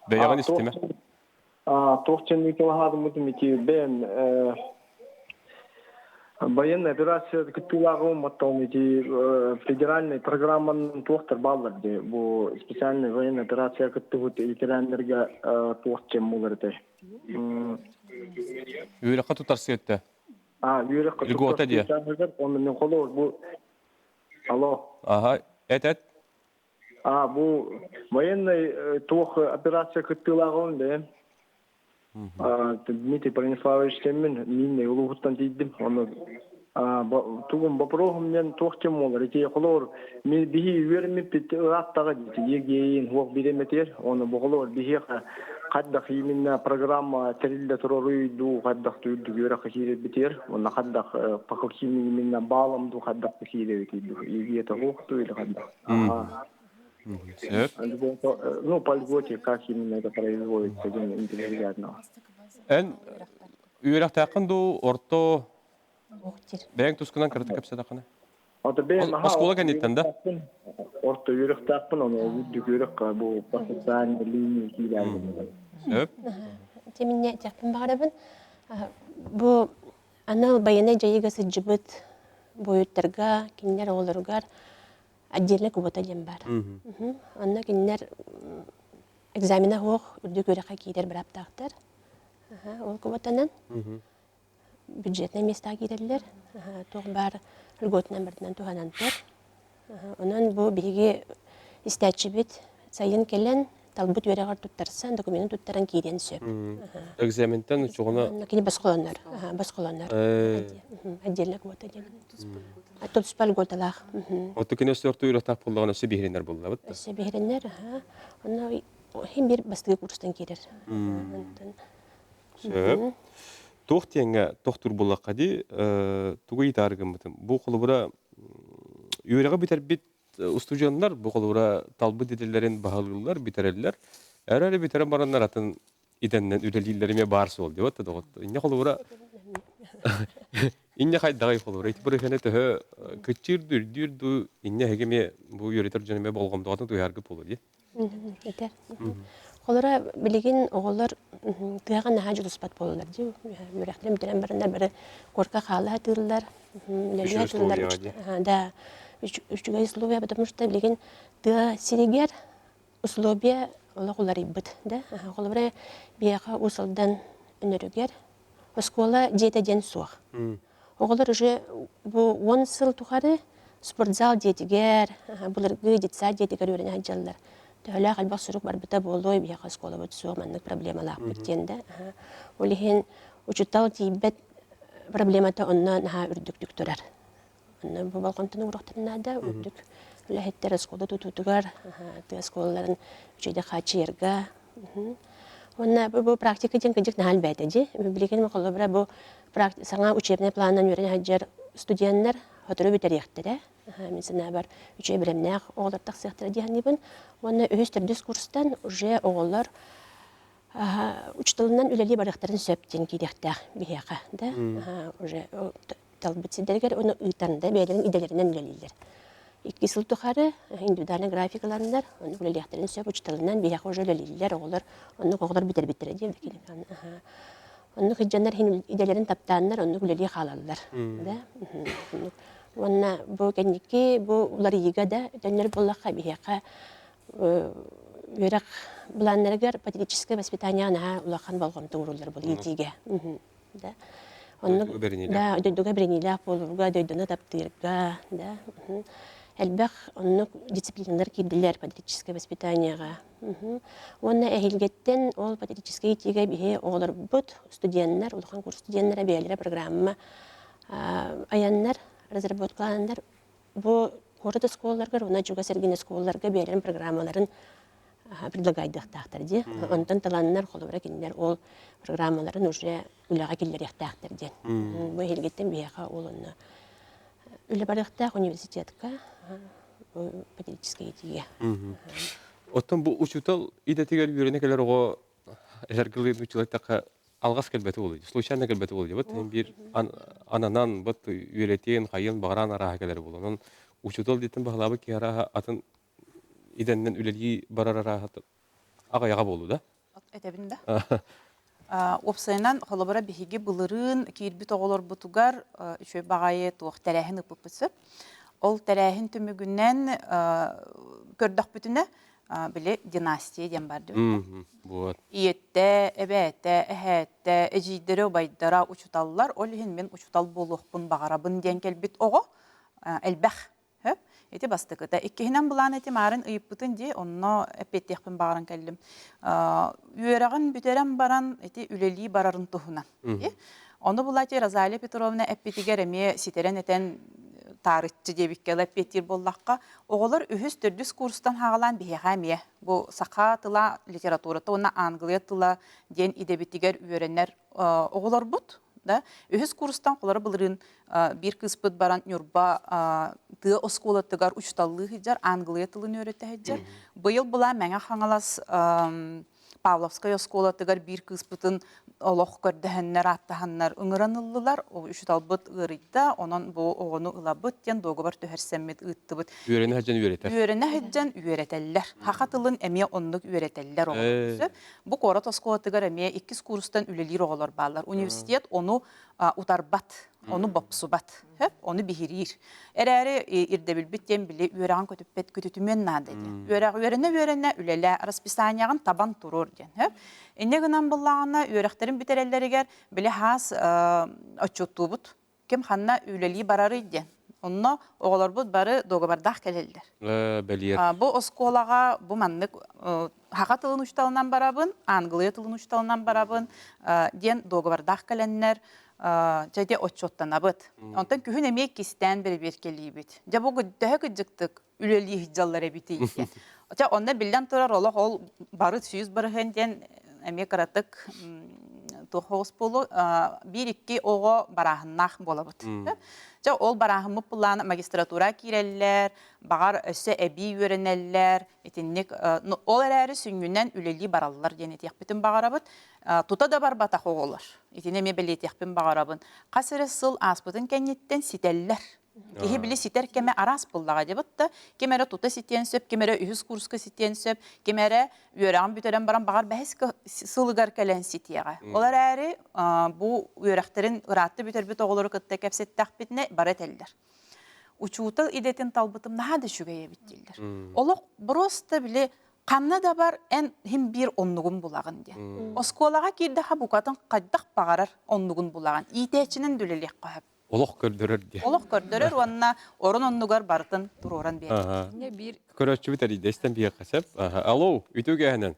Бәяган истеме.
Тоқчен микелахадым мити бен военная операция күттүлагы маттал мити федеральный программанын тоқтар баллар де. Бу специальный военная операция күттүгүт ветерандарга тоқчен буларды.
Үйрөккө тутарсыетте.
Үйрөккө тутарсыетте. Онун коло бу. Алло.
Ага, эт.
Бу военный тоқ операция күттүлагы де. Дмитрий Брониславович Семен мине улугуттан дейдим. Оны тугун бопрогум мен тоқтем олар. Эти колор мен бихи үйренмеп бит аттага егейин хук биреметер. Оны боголор бихи каддак именно программа терилде туроруйду каддак түйдү үйрөк хире битер. Оны каддак пакокими именно баламду каддак хире битер. Егейта хукту или каддак. Ну, по льготе, как именно это производится, интеллигентно.
Үйрәк тақынду орто бәң тускунан кырты кепсе тақыны. Оскола кәнеттен да?
Орто үйрәк тақын, оны үддік үйрәк бұл пассациальный линия кейләрді.
Сөп?
Теміне тәқпін бағарабын. Бұл анал баяны жайығасы жібіт бойыттарға, кенлер олырғар отдельно кубота дем бар. Анна кинер экзамена хоқ үрдік өріға кейдер бір аптақтар. Ол куботанан бюджетный места кейдерлер. Тоқ бар льготынан бірдінен туғанантыр. Онан бұл бейге істәтші бет сайын келен талбыт өріғар тұттарсан, документін тұттаран кейден сөп.
Экзаментен чоғына...
Кені басқолонар. Отдельно кубота дем. Тұтыспал ғоталақ.
Отты кені өсті үйрек тақ болдағын өсі бейірендер болды, бұд?
Өсі бейірендер, оны хем бір бастығы курстан керер.
Сөп. Тоқ теңі тоқтыр болаққа де, тұғы итарығын бұтым. Бұл қолы бұра үйреға бітер бит ұстужанлар, бұл қолы бұра талбы деделерін бағалғылар, бітерелілер. Әрі бітерен баранлар атын иденнен үделейлеріме барсы ол, деп атты доғытты. Инне қолы бұра... Инне қайдағай қолы бұра. Бұл әкені түхі күтчірдір, дүрді, инне әгеме бұл үйретер жөнеме болғамдығатын тұйарғы болу, де?
Етер. Қолыра білеген оғылар тұяған наға жұлыспат болулар, де? Үрәқтірім дәрен барындар бірі қорқа қалы атырылар, ләлі атырылар. Да, үшчіға условия, потому что білеген тұя сирегер условия олар иббіт, да? Қолыра бияға усалдан үнірігер, оскола жетеден суақ. Оғылар уже 10 сыл тұқары спортзал детігер, бұлырғы детса детігер өріне хаджалар. Тәулі қалбақ сұрық бар бұта болуы бияға скола бұт суық маннық проблемалақ бүттенді. Олеген учуттал тейбет проблемата онна наға үрдік тұрар. Онна бұл балқонтының ұрықтарына да үрдік үлэһиттер сколда тутутугар ты сколларын үчөйдө хачыерга. Онна бу практика ден кыжык нахал бәйті де. Билеген қолыбыра бу саңа учебный планнан үйрен хаджар студенттер хотыры бүтеректері. Мен бар үчей білемнәк оғылыртақ сектора дейінбін. Онна өйістірдіс курстан уже оғылар учтылынан үлелі барықтарын сөптен кейдектәк бейеқа. Уже талбытсидергер оны ұйтарында бәйлерін иделерінен үлелейлер. 2 сыл тухары индивидуальный графикаларындар, оны үлелekтерин сөп учтылынан бияқ уже үлелейлер, оғылар, оны оғылар бітер-бітер дейм. Оны қыджандар иделерін таптандар, оны үлелей қалалар. Онна бұл кәнеке, бұл улар иіға да, дөнер болаққа бияқа өрек бұланларығар патетическое воспитание анаға улақан болғымды ұрылар бұл етеге. Дөйдіға біренелі болуға, дөйдіні таптырға. Әлбәқ онны дисциплиналар кирдилер патетическое воспитанияға. Онна әхилгеттен ол патетическое етеге бихе оғылар бұд студенттер, улақан курс студенттері бәлері программа аяннар, разработкаландар. Бұл город сколларга, уна жуга сергене сколларга бәлерін программаларын предлагайдықтақтар де. Онтан таланнар қолыбыра келдер ол программаларын уже үліға келдер ектақтар ден. Бұл әхилгеттен бияға ол онны үлі барықтақ университетка патетическое етеге.
Оттан бұл учутал идетегер үйрене келер оға әргілген училайттаққа алғас кәлбәті болды. Случайно кәлбәті болды. Вот бір ананан бұт үйретен қайын бағаран араға келер болды. Оның учутал дейтін бағылабы ке араға атын иденнен үлелі барар араға ағаяға болды да?
Әтәбінде. Опсайнан қолыбыра бігеге бұлырын кейірбіт оғылар бұтуғар үшөй бағайы туық тәрәхін ұпыпысы. Ол тәрәхін түмігінен көрдіқ бүтіне біле династия ден барды. Иетті, әбәтті, әхәтті, әжейдері байдара ұчуталылар. Ол ең мен ұчутал болуқпын бағарабын ден келбіт оғы әлбәқ. Эти бастыкыта. Иккехинен булан эти марын ыйыппытын де, онно эппеттехпін бағаран кәлдім. Үйерағын бүтерен баран эти үлелі барарын тұхынан. Оны бұлати Розалия Петровна эппетигер әме ситерен этен тарытчы дебіккел эппеттер боллаққа. Оғылар үхіс түрдіс курстан хағалан бейға әме. Бұл сақа тыла литературата, оны Англия тыла ден идебеттигер үйеренер оғылар бұд. Үхіс курстан қолары бұлырын бір кыспыт баран нүрба тыа осколаттығар ұчталлығы хиджар, Англия тылын өреті хиджар. Бұйыл бұла мәңі қаңалас Павловская осколаттығар бір кыспытын олық көрдіхіннер, аттахыннар ұңыранылылар, ұчталбыт ұрыйда, онын бұл оғыны ұлабыт ден доғы бар төхерсәммет ұйттыбыт.
Үйерені хәджан үйеретер?
Үйерені хәджан үйеретеллер. Хақа тылын әме онлық үйеретеллер оғылысы. Бұл қорат осколаттығар әме 2 курстан үлелер оғылар балар. Университет оны утарбат, onu bapsubat, onu bihirir. Erəri irdebilbitten bile üyerağın kötüppet kötütümen nadı diye. Üyerene ülele raspisaniyağın taban turur diye. Ne gınan bullağına üyereklerin biterelleri ger bile has açıttubut. Kim hanna üleliği bararı diye. Onunla oğlar bud barı doğabardağ keleldir.
Beliyet.
Bu oskolağa bu manlık haqa tılın uçtalından barabın, Angliya tılın uçtalından barabın diyen doğabardağ kelenler Cədə otçottanabıd. Ondan kühün emək kisten bir keliyibid. Cəb o güddəyə güccükdük, üleli hicallara bitiydi. Onda bildən turar olaq ol barı süyüz barıqın den emək aratık tuğuz bolu bir-iki oğa barahınnaq bolabıd. Ol barahımı bulan magistratura kirəllər, bağar ösə əbi öyrənəllər, ol ərəri süngündən üleli barallar den etiyək bütün bağarabıd. Tuta da bar bataq oğular. İtine mebeli etiyəqpin bağarabın. Qasırı sıl aspıdın kənyetten sitəllər. Kehi bili siter keme aras bullağa debıttı. Kemere tuta sitiyen söp, kemere ühüz kurska sitiyen söp, kemere üyerağın büteren baran bağar bəhis sılıgar kelen sitiyağa. Olar əri bu üyerekterin ıratlı büter büt oğulları kıtta kəpset təqbitine baret eller. Uçuğutal idetin talbıtım daha da şügeye bittildir. Olaq brosta bile Qanna da var en hem bir onluğun bulağın diye. Oskolağa girdi ha bu kadın qaddaq bağarar onluğun bulağın. İteçinin dülelek qoyab.
Oloq kördürür diye.
Oloq kördürür, onna orun onluğar barıtın tururan bir.
Ne bir
Köröççü biteri desten bir qasab. Alo, ütü gəhəndən.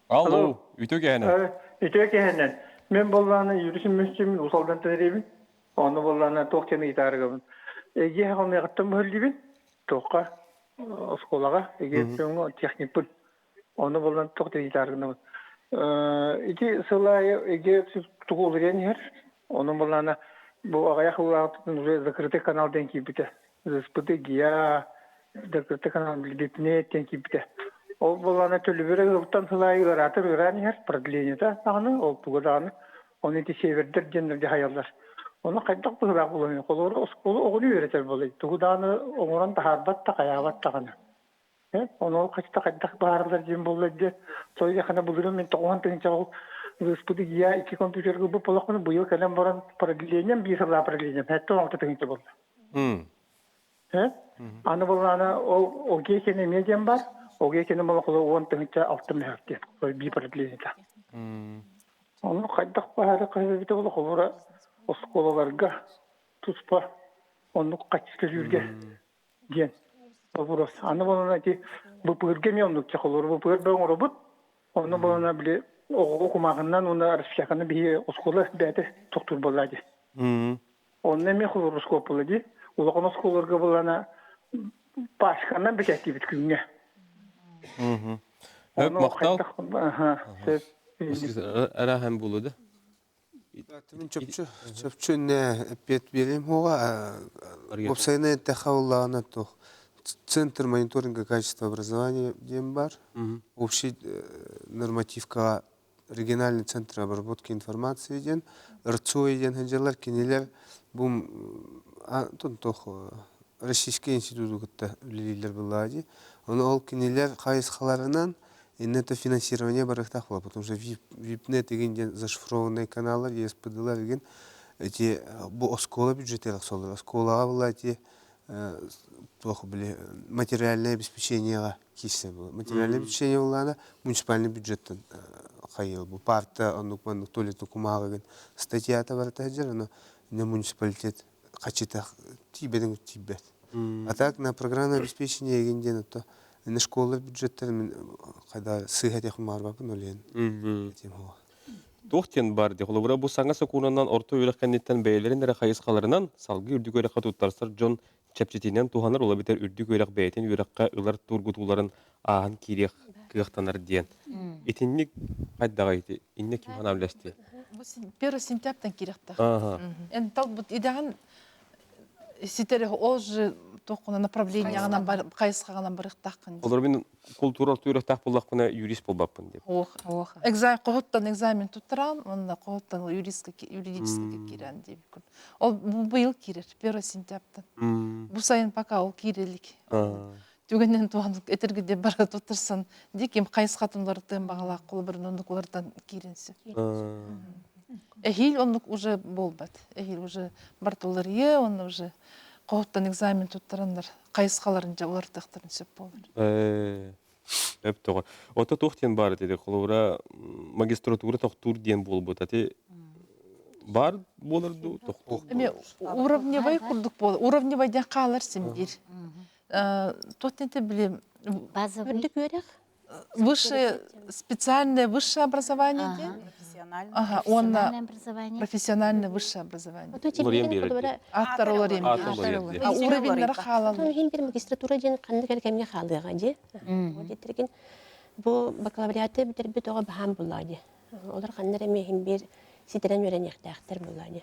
Alo, ütü gəhəndən.
Ütü gəhəndən. Men bollana yürüsüm müstəmin usaldan tədribin. Onu bollana toqtemi idarəqabın. Yeğə olmaya qattam höldibin. тоққа осколаға егер техник бұл оны болан тоқ дейдәргіні ити сылай егер туғылырен ер оны болана бұл ағаяқ ұлағытын уже закрытый канал ден кейбіті заспыты гия закрытый канал билетіне ден кейбіті ол болана төлі бірі ұлттан сылай ұратыр ұран ер продление да ағыны ол бұғыдағыны оны ити севердер жендерде хаялар оны қайдақ бұғырақ болуын қолуыры осколы оғыны өретер болайды тұғыдағыны оңыран тахарбат та қаябат тағыны оны қайдақ бағарылар жем болады той яқына бұлырым мен тоғын тыңча ол Господи, я iki компьютер губы полохну быйыл калем баран продлением, бисырла продлением. Это он тыңча болды. Аны болана ол гекене медиам бар, ол гекене молоқлы он тыңча 6 мәрте. Ой би продлениеда. Оны қайдақ бары қайдақта бол қолыра осколаларга туспа оны қачты жүрге ген. Вопрос. Аны болана ки бу пырге мемнук чахолор бу пыр бен робот. Оны болана биле оқумағынан оны аршақаны бие осколы бәді тоқтыр болады. Оны мен қолыр оскоп болады. Олағын осколырға болана башқаннан бәкәтті біт күнге.
Мақтал? Әрәхәм болады?
Мен чөпчі не әпет берем оға. Опсайны тәхаулағына тоқ. Центр мониторинга качества образования дем бар. Общий нормативка региональный центр обработки информации ден. РЦО ден хәнҗәләр кинеләр бу Российский институт гытта үлеләр булады. Аны ал кинеләр хайсхаларынан иннета финансирование барыктак була, потому что VIPNet деген зашифрованный каналлар, ЕСПДлар деген эти бу оскола бюджеты солар. Осколага була эти плохо были материальное обеспечение кисе было. Материальное обеспечение было муниципальный бюджет хайыл. Бу парта анук туалету кумагын статья та барта жер, но не муниципалитет качита тибеден тибет. А так на программное обеспечение генден то на школы бюджеттер кайда сыйга техмар бапын олен.
Тоқтен бар де. Холобра бу саңа сокунанан орто үйрәккәннеттен бәйләрен дәрә хайыскаларынан салгы үрдүк өрәккә туттарсар Джон Чепчетинен туханар ола битер үрдүк өрәк бәйтен үрәккә ылар тургутуларын аһан кирек кыяктанар диен. Итинник кайдага ити. Инне ким хана биләсти.
Бу 1 сентябрьтан киректа. Эн тал бут идаган ситер ож токуна направление анан бар кайсыганан барыктакын.
Олар мен культура турактак буллакына юрист болбаппын дип.
Экзамен туттырам, онда коготтан юридический кирен дип. Ол быйыл кирер 1 сентябрьтан. Бу сайын пока ол кирелик. Түгеннен тугандык этергеде бара туттырсын, диким кайсы хатымдардын багала кулы бир ондуклардан киренсе. Эхил ондук уже болбат. Эхил уже бартоларые, он уже коготтан экзамен туттырандар. Кайсыкаларын жабылар тактырын сөп болор.
Эп тога. Ото тоқтен бар деди. Холора магистратура тоқтур диен болбут. Ати бар болорду тоқтур.
Эме уровневой курдук бол. Уровневой ден калар симдир. Тоқтенте билем
Базовый.
Высшее, специальное высшее образование ден.
Профессиональное образование.
Профессиональное высшее образование.
Аттар
Оларем. Уровень нарахала.
Магистратура ден канды кәлкәмге халыга ди. Деттерген бу бакалавриаты битербит ога баһам булады. Олар каннар эмехин бир ситерен өрен яктактар булады.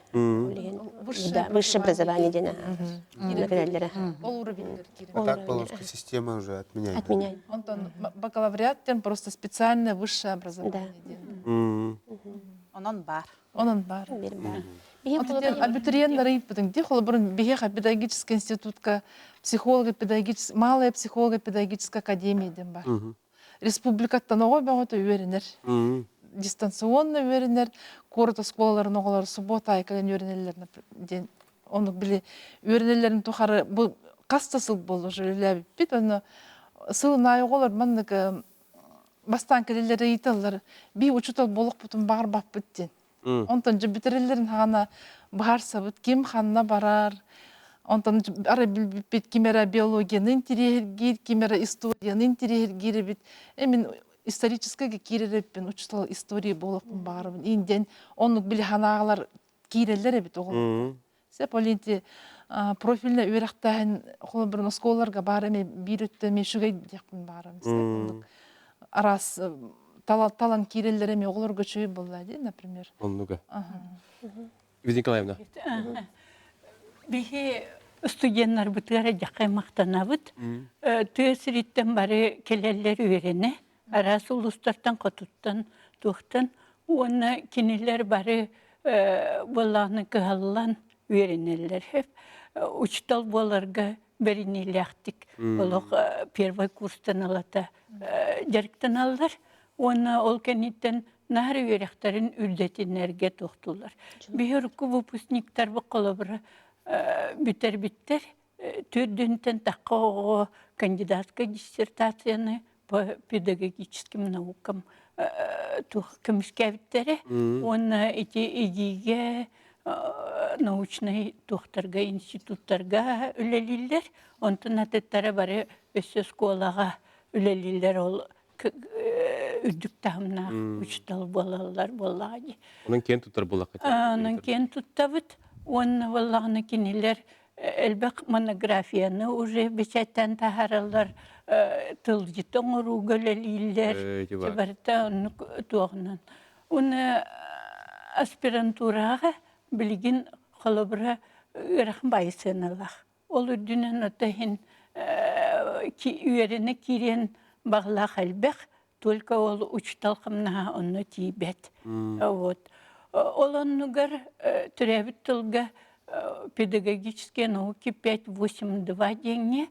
Высшее образование ден.
Ол уровень.
Так полоска система уже отменяет.
Он бакалавриат ден просто специальное высшее образование ден.
Онон бар.
Онон бар. Абитуриентлер иппетин ди холобрун бихеха педагогический институтка психолога педагогическая малая психолога педагогическая академия ден бар. Республикаттан ого бегото үйренер. Дистанционно үйренер. Корот школаларын оголар суббота айкален үйренелер ден. Onu bile öğrenenlerin tuhara bu kastasıl bolu jölüler bit onu sığınay olar mandık bastan kelelere yitallar bir uçutal boluk butun bağır bap bitti. Ondan bitirelerin hana bahar sabit kim hanna barar. Ondan ara bit kimera biyologiyanın tirihir kimera historiyanın tirihir bit. Emin историческая киререппен учтал история болуп баарыбын инден онук били ханаагалар кирелер бит огул. Сеп олинти профильный үйрәктәһен холбырын сколларга бар эме бир өттө мешүгей дияпын барым. Арас талан киреллер эме оглор көчөй болла ди, например.
Оннуга. Людмила Николаевна.
Бихи студенттар бутыгара жақай мақтанабыт. Төсіриттен бары келелер үйрене. Арас улустартан қотуттан туқтан. Оны кенелер бары болағыны кығалылан үйренелер. Учтал боларға берінелі ақтик. Олық первой курстан алата жарықтан алдар. Оны ол кенеттен нары үйректарын үрдетінерге тоқтулар. Бейіркі выпускниктар бұл қолабыры бүтер-бүттер түрдінтен таққа оғы кандидатқа диссертацияны по педагогическим наукам көміскәвіттері. Оны егеге научный тоқтарға, институттарға үлелілер. Онтын атыттары бары өсі сколаға үлелілер ол үддік тағымна үчтал болалар болады.
Onun кен туттар болақ.
Onun кен туттабыт. Оны болағына кенелер әлбәк монографияны уже бечеттен тахаралар тылжытын ұру көлелейлер. Жабарта оны туағынан. Оны аспирантураға білген қолыбыра үрәқін байысын алақ. Ол үрдінен өтіхін үйеріне керен бағлақ әлбәк, только ол учталқымна оны тейбет. Ол онығар түрәбіт тылға педагогические науки 582 деньги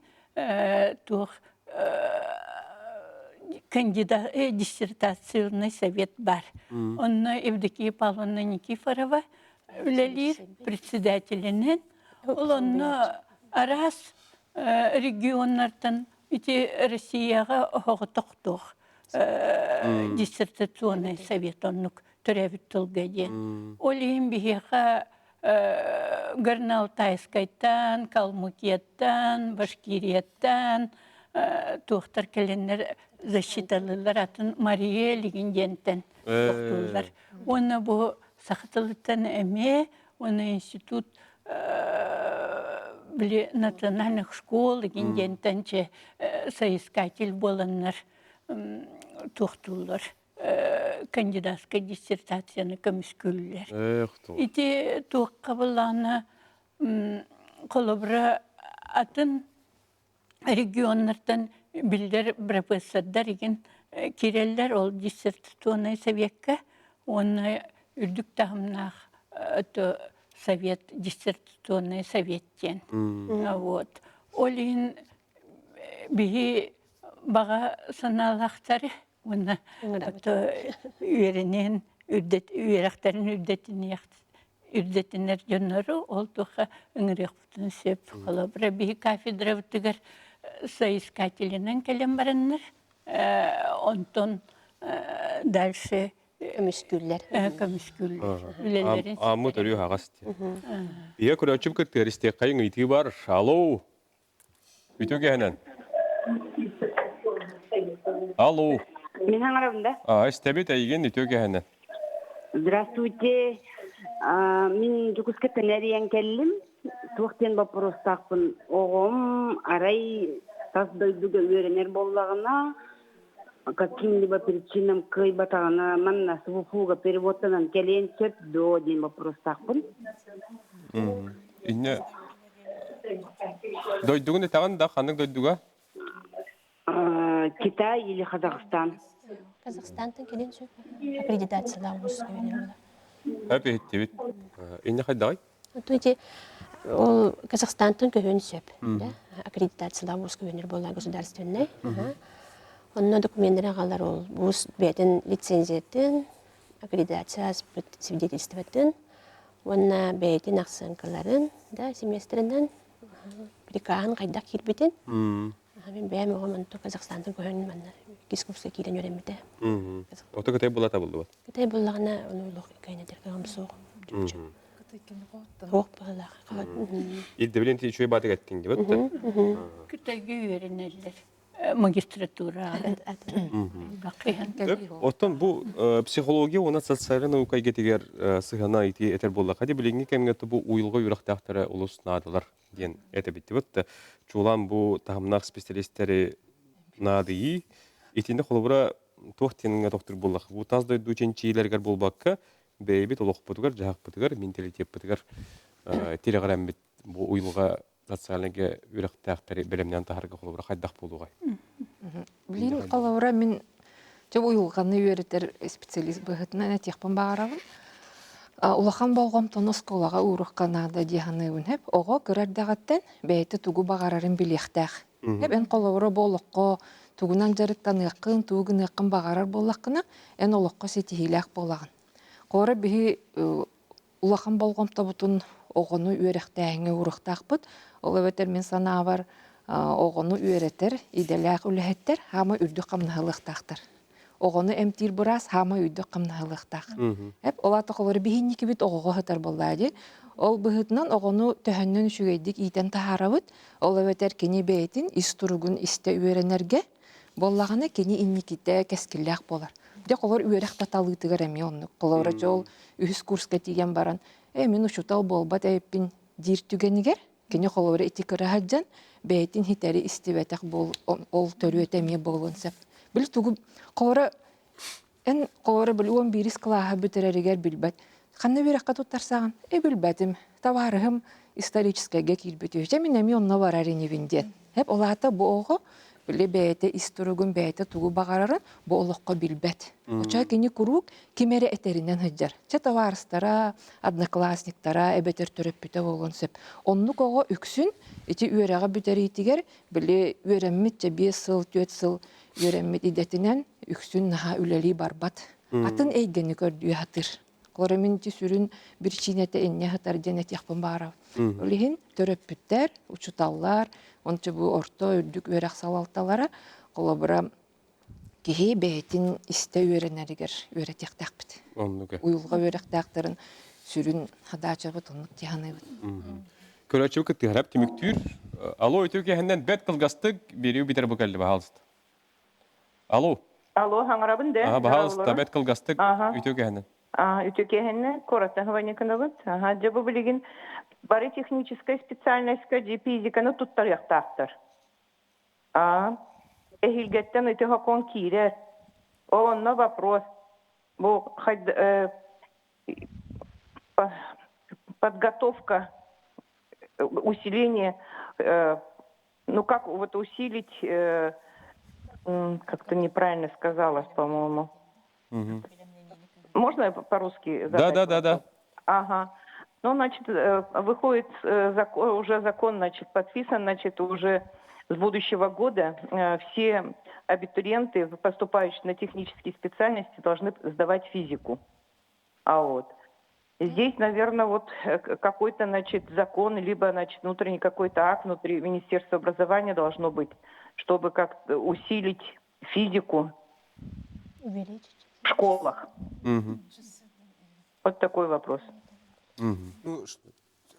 кандидат диссертационный совет бар. Онны Евдокия Павловна Никифорова үлелер председателінен. Ол онны арас регионнартан Россияға оғытықтық диссертационный совет оннық түрәбіт тұлға ден. Ол ең бігеға Горно-Алтайскайтан, Калмыкияттан, Башкирияттан туқтар кәленер защиталылар атын Мария Легендентен тоқтулар. Оны бұл сақытылыттан әме, оны институт национальных школ Легендентенче соискатель боланнар тоқтулар. Кандидатская диссертацияны көміскүлілер. Ити туаққа болағына қолыбыра атын регионнардан білдер профессордар еген керелер ол диссертационный советка, оны үрдік тағымнақ совет, диссертационный советтен. Ол ен бігі баға саналақтары Оны үйерінен үйерақтарын үрдетінер жонары ол тұқа үңірек бұтын сөп қолабыра бейі кафедра бұтығыр соискателінен кәлем барыныр. Онтон дальше
Көміскүллер.
Көміскүллер.
Амут өрі ағасты. Бия күрәчіп күрттерісте қайың үйті бар. Алло. Үйтуге әнен. Алло.
Мен аңырабында.
Стебет әйген үйтуге әнен.
Здравствуйте. Мен жүкіскеттен әриян кәлім. Туқтен бапырыстақпын. Оғым арай таздойдуға өренер боллағына. Каким-либо причинам кай батағына манна свуфуға переводтанан кәлен сөп до ден бапырыстақпын.
Инне дойдуғын етаған да қандық дойдуға?
Китай или Казахстан?
Казахстантан келен сөп. Аккредитациялау өз көйінер бола.
Әпі еттебет. Инне қайдағай?
Тойте ол Казахстантан көйін сөп. Аккредитациялау өз көйінер бола государственный. Онна документтері қалар ол бұз бәтін лицензиятын, аккредитация свидетельстватын, онна бәтін ақсанкаларын, семестрінен прикағын қайдақ кербетін. Мен бәйім оғым онты Казахстантың көйін манна кескурсқа кейден өремеді.
Оты кітай бұла табылды ба?
Кітай бұлағына оны ұлық көйінетер көйім соғым. Оқ бұлағы.
Елді білен тей шөй батық әттің де бұтты?
Күтәге үйерінелер. Магистратура.
Оттан бұл психология, оны социальный наука кетегер сығана ити әтер болла. Қады біліңге кәмгетті бұл уйылға үйрақтақтары ұлыс надылар. ден это битти вот чулан бу тамнак специалисттери надыи итинде холбура тохтенге доктор буллах бу таздай дученчилергер болбакка бейбит олохпутугар жаакпутугар менталитетпутугар телеграм бит бу уйлга социальныйга үректактери белемнен тахарга холбура хайдак болугай.
Блин, коловра мен жо уйулганны үйрөтер специалист быгытына техпан багарабын. Улахан болгом тонос колага урукканада диханыбын хеп ого көрөрдагаттан бейти тугу багарарын билехтах. Хеп эн коловра болохко тугунан жарыктан ыккын тугун ыккын багарар боллаккына эн олокко сетихилак болагын. Кора бихи улахан болгом табутун огону үйрөктәңе уруктакпыт. Ол өтер мен санаабар огону үйрөтер, иделяк үлехеттер, хама үрдү камнахылыктактыр. Огону эмтир бурас, хама үрдү камнахылыктак. Эп олаты колор бихинники бит огого хатар боллади. Ол быхытынан огону төһөннөн шүгейдик итен тахарабыт. Ол өтер кени бейтин истуругун исте үйренерге боллаганы кени инниките кескилляк болар. Де колор үйрек таталыйтыгар эми онну. Колора жол үс курска тиген баран. Мен учутал болбат эппин диртүгенигер кени колора итикара хаджан бейтин хитери истибетек бол ол төрүөтө эми болонсап. Бил тугу колора эн колора бил 11 класса битереригер билбет. Канны биракка туттарсаган билбетим. Таварым историческийге кирбетү. Мен эми онно барарын ивинден. Хеп олата бого биле бейте исторугун бейте тугу багарарын бу олокко билбет. Оча кени курук кимере этеринен хаджар. Чатаварстара, одноклассниктара эбетер төрөппүтө болгонсеп. Онну кого үксүн ити үйрөгө бүтеритигер биле үйрөнмит же 5 жыл, 4 жыл үйрөнмит идетинен үксүн наха үлели барбат. Атын эйгени көрдү хатыр. Колораминти сүрүн бир чинете энне хатар денет яхпын бара. Олихин төрөппүттер, учуталлар, онча бу орто үрдүк үйрөк салалталары колобура кихи бейтин исте үйренеригер үйрөтектакпыт. Уюлга үйрөктактарын сүрүн хадачабы тоннук тиханыбыт.
Көрөчү кыттыгырап тимиктүр. Алло, өтөке хенден бет кылгастык берүү битер букалды баалыст. Алло.
Алло, хаңарабын де.
Баалыст бет кылгастык өтөке хенден.
Өтөке хенден коротагывание кынабыт. Жабы билигин бары техническая специальность же физиканы туттар яктактыр. Эхилгеттен өтө хакон кире. Онно вопрос. Бу подготовка, усиление, ну как вот усилить, как-то неправильно сказала, по-моему. Можно по-русски задать?
Да.
Ага. Ну, значит, выходит уже закон, значит, подписан, значит, уже с будущего года все абитуриенты, поступающие на технические специальности, должны сдавать физику. Здесь, наверное, вот какой-то, значит, закон, либо, значит, внутренний какой-то акт внутри Министерства образования должно быть, чтобы как-то усилить физику в школах. Вот такой вопрос.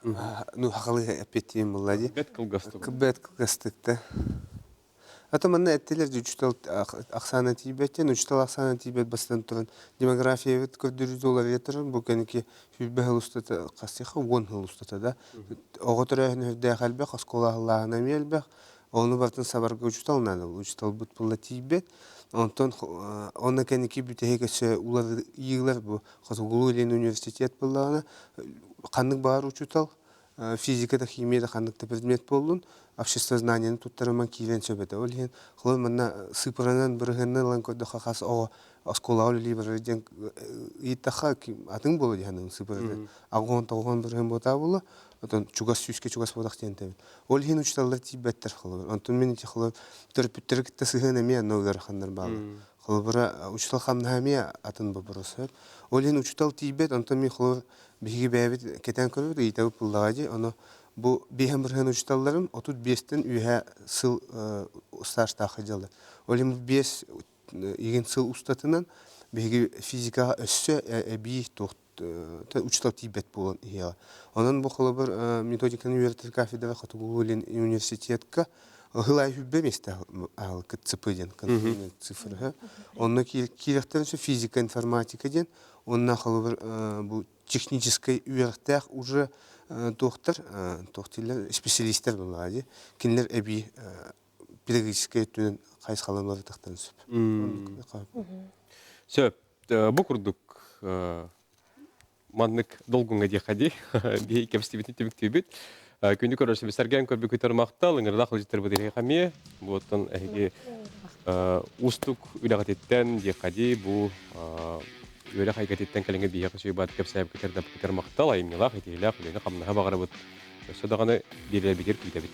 Ну, хакалы аппетим молоди.
Бет кылгастык.
Бет кылгастыкта. Ата мана эттелер учтал аксана тибеттен, учтал аксана тибет бастан туран демография бит көрдүрүз доллар етерин бу кеники хүббе устата касыха 10 жыл устата да. Оготөрөһүн хөдө халбе хасколаларына мелбе. Оны бартын сабарга учтал надо, учтал бут булла тибет. Онтон онна кеники бүтегесе улар йыглар бу Казгулулин университет булланы кандык бар учтал физикада, химияда кандыкта предмет болдун. Общество знанияны туттарыман кийлен сөбеті. Ол ең қылы мұнна сыпыранан біргінні лан көді қақасы оға аскола олы либір ден иттақа атын болу дейінің сыпырады. Ағуан бірген бота болу, чугас сүйіске чугас бодақ дейін тәбін. Ол ең ұчталар тейбәттір қылы. Онтын мен ете қылы түрпіттері кітті сығын әме нөгер қандар балы. Қылы бірі ұчтал қамна әме атын бұбырысы. Ол ең ұчтал тейбәт, онтын мен қылы бігі бәйбет кетен көріп, итәуіп бұллағади, оны bu bihem birhen uçtallarım 35'ten üye sıl ustaştaqı jaldı. Olim 5 igen sıl ustatınan begi fizika össü bi toht uçtal tibet bolan ya. Onun bu xolo bir metodikanı öğretir kafede ve Katugulin üniversitetka hılay hübbe meste al kıtsıpıden konfinin sıfırı. Onun kirekten şu fizika informatika den. Onun xolo bir bu технический öğretmek уже доктор, докторлар, специалисттер булады. Кинлер эби педагогический түнен кайсаланлар тактан сөп.
Сөп, бу курдук маннык долгунга дихади, бей кепстибитни тибит. Күнді көрірсі бістерген көрбі көтер мақтал, ыңырда қылжеттер бұдырға қаме, бұлаттан әйге ұстық үлағатеттен дихади, бұл өре қайгатеттен кәліңе бейе қысуы бады кепсайып көтер мақтал, айымнылақ, етейлақ, үлені қамынаға бағары бұд. Содағаны берілер бекер көйті бет.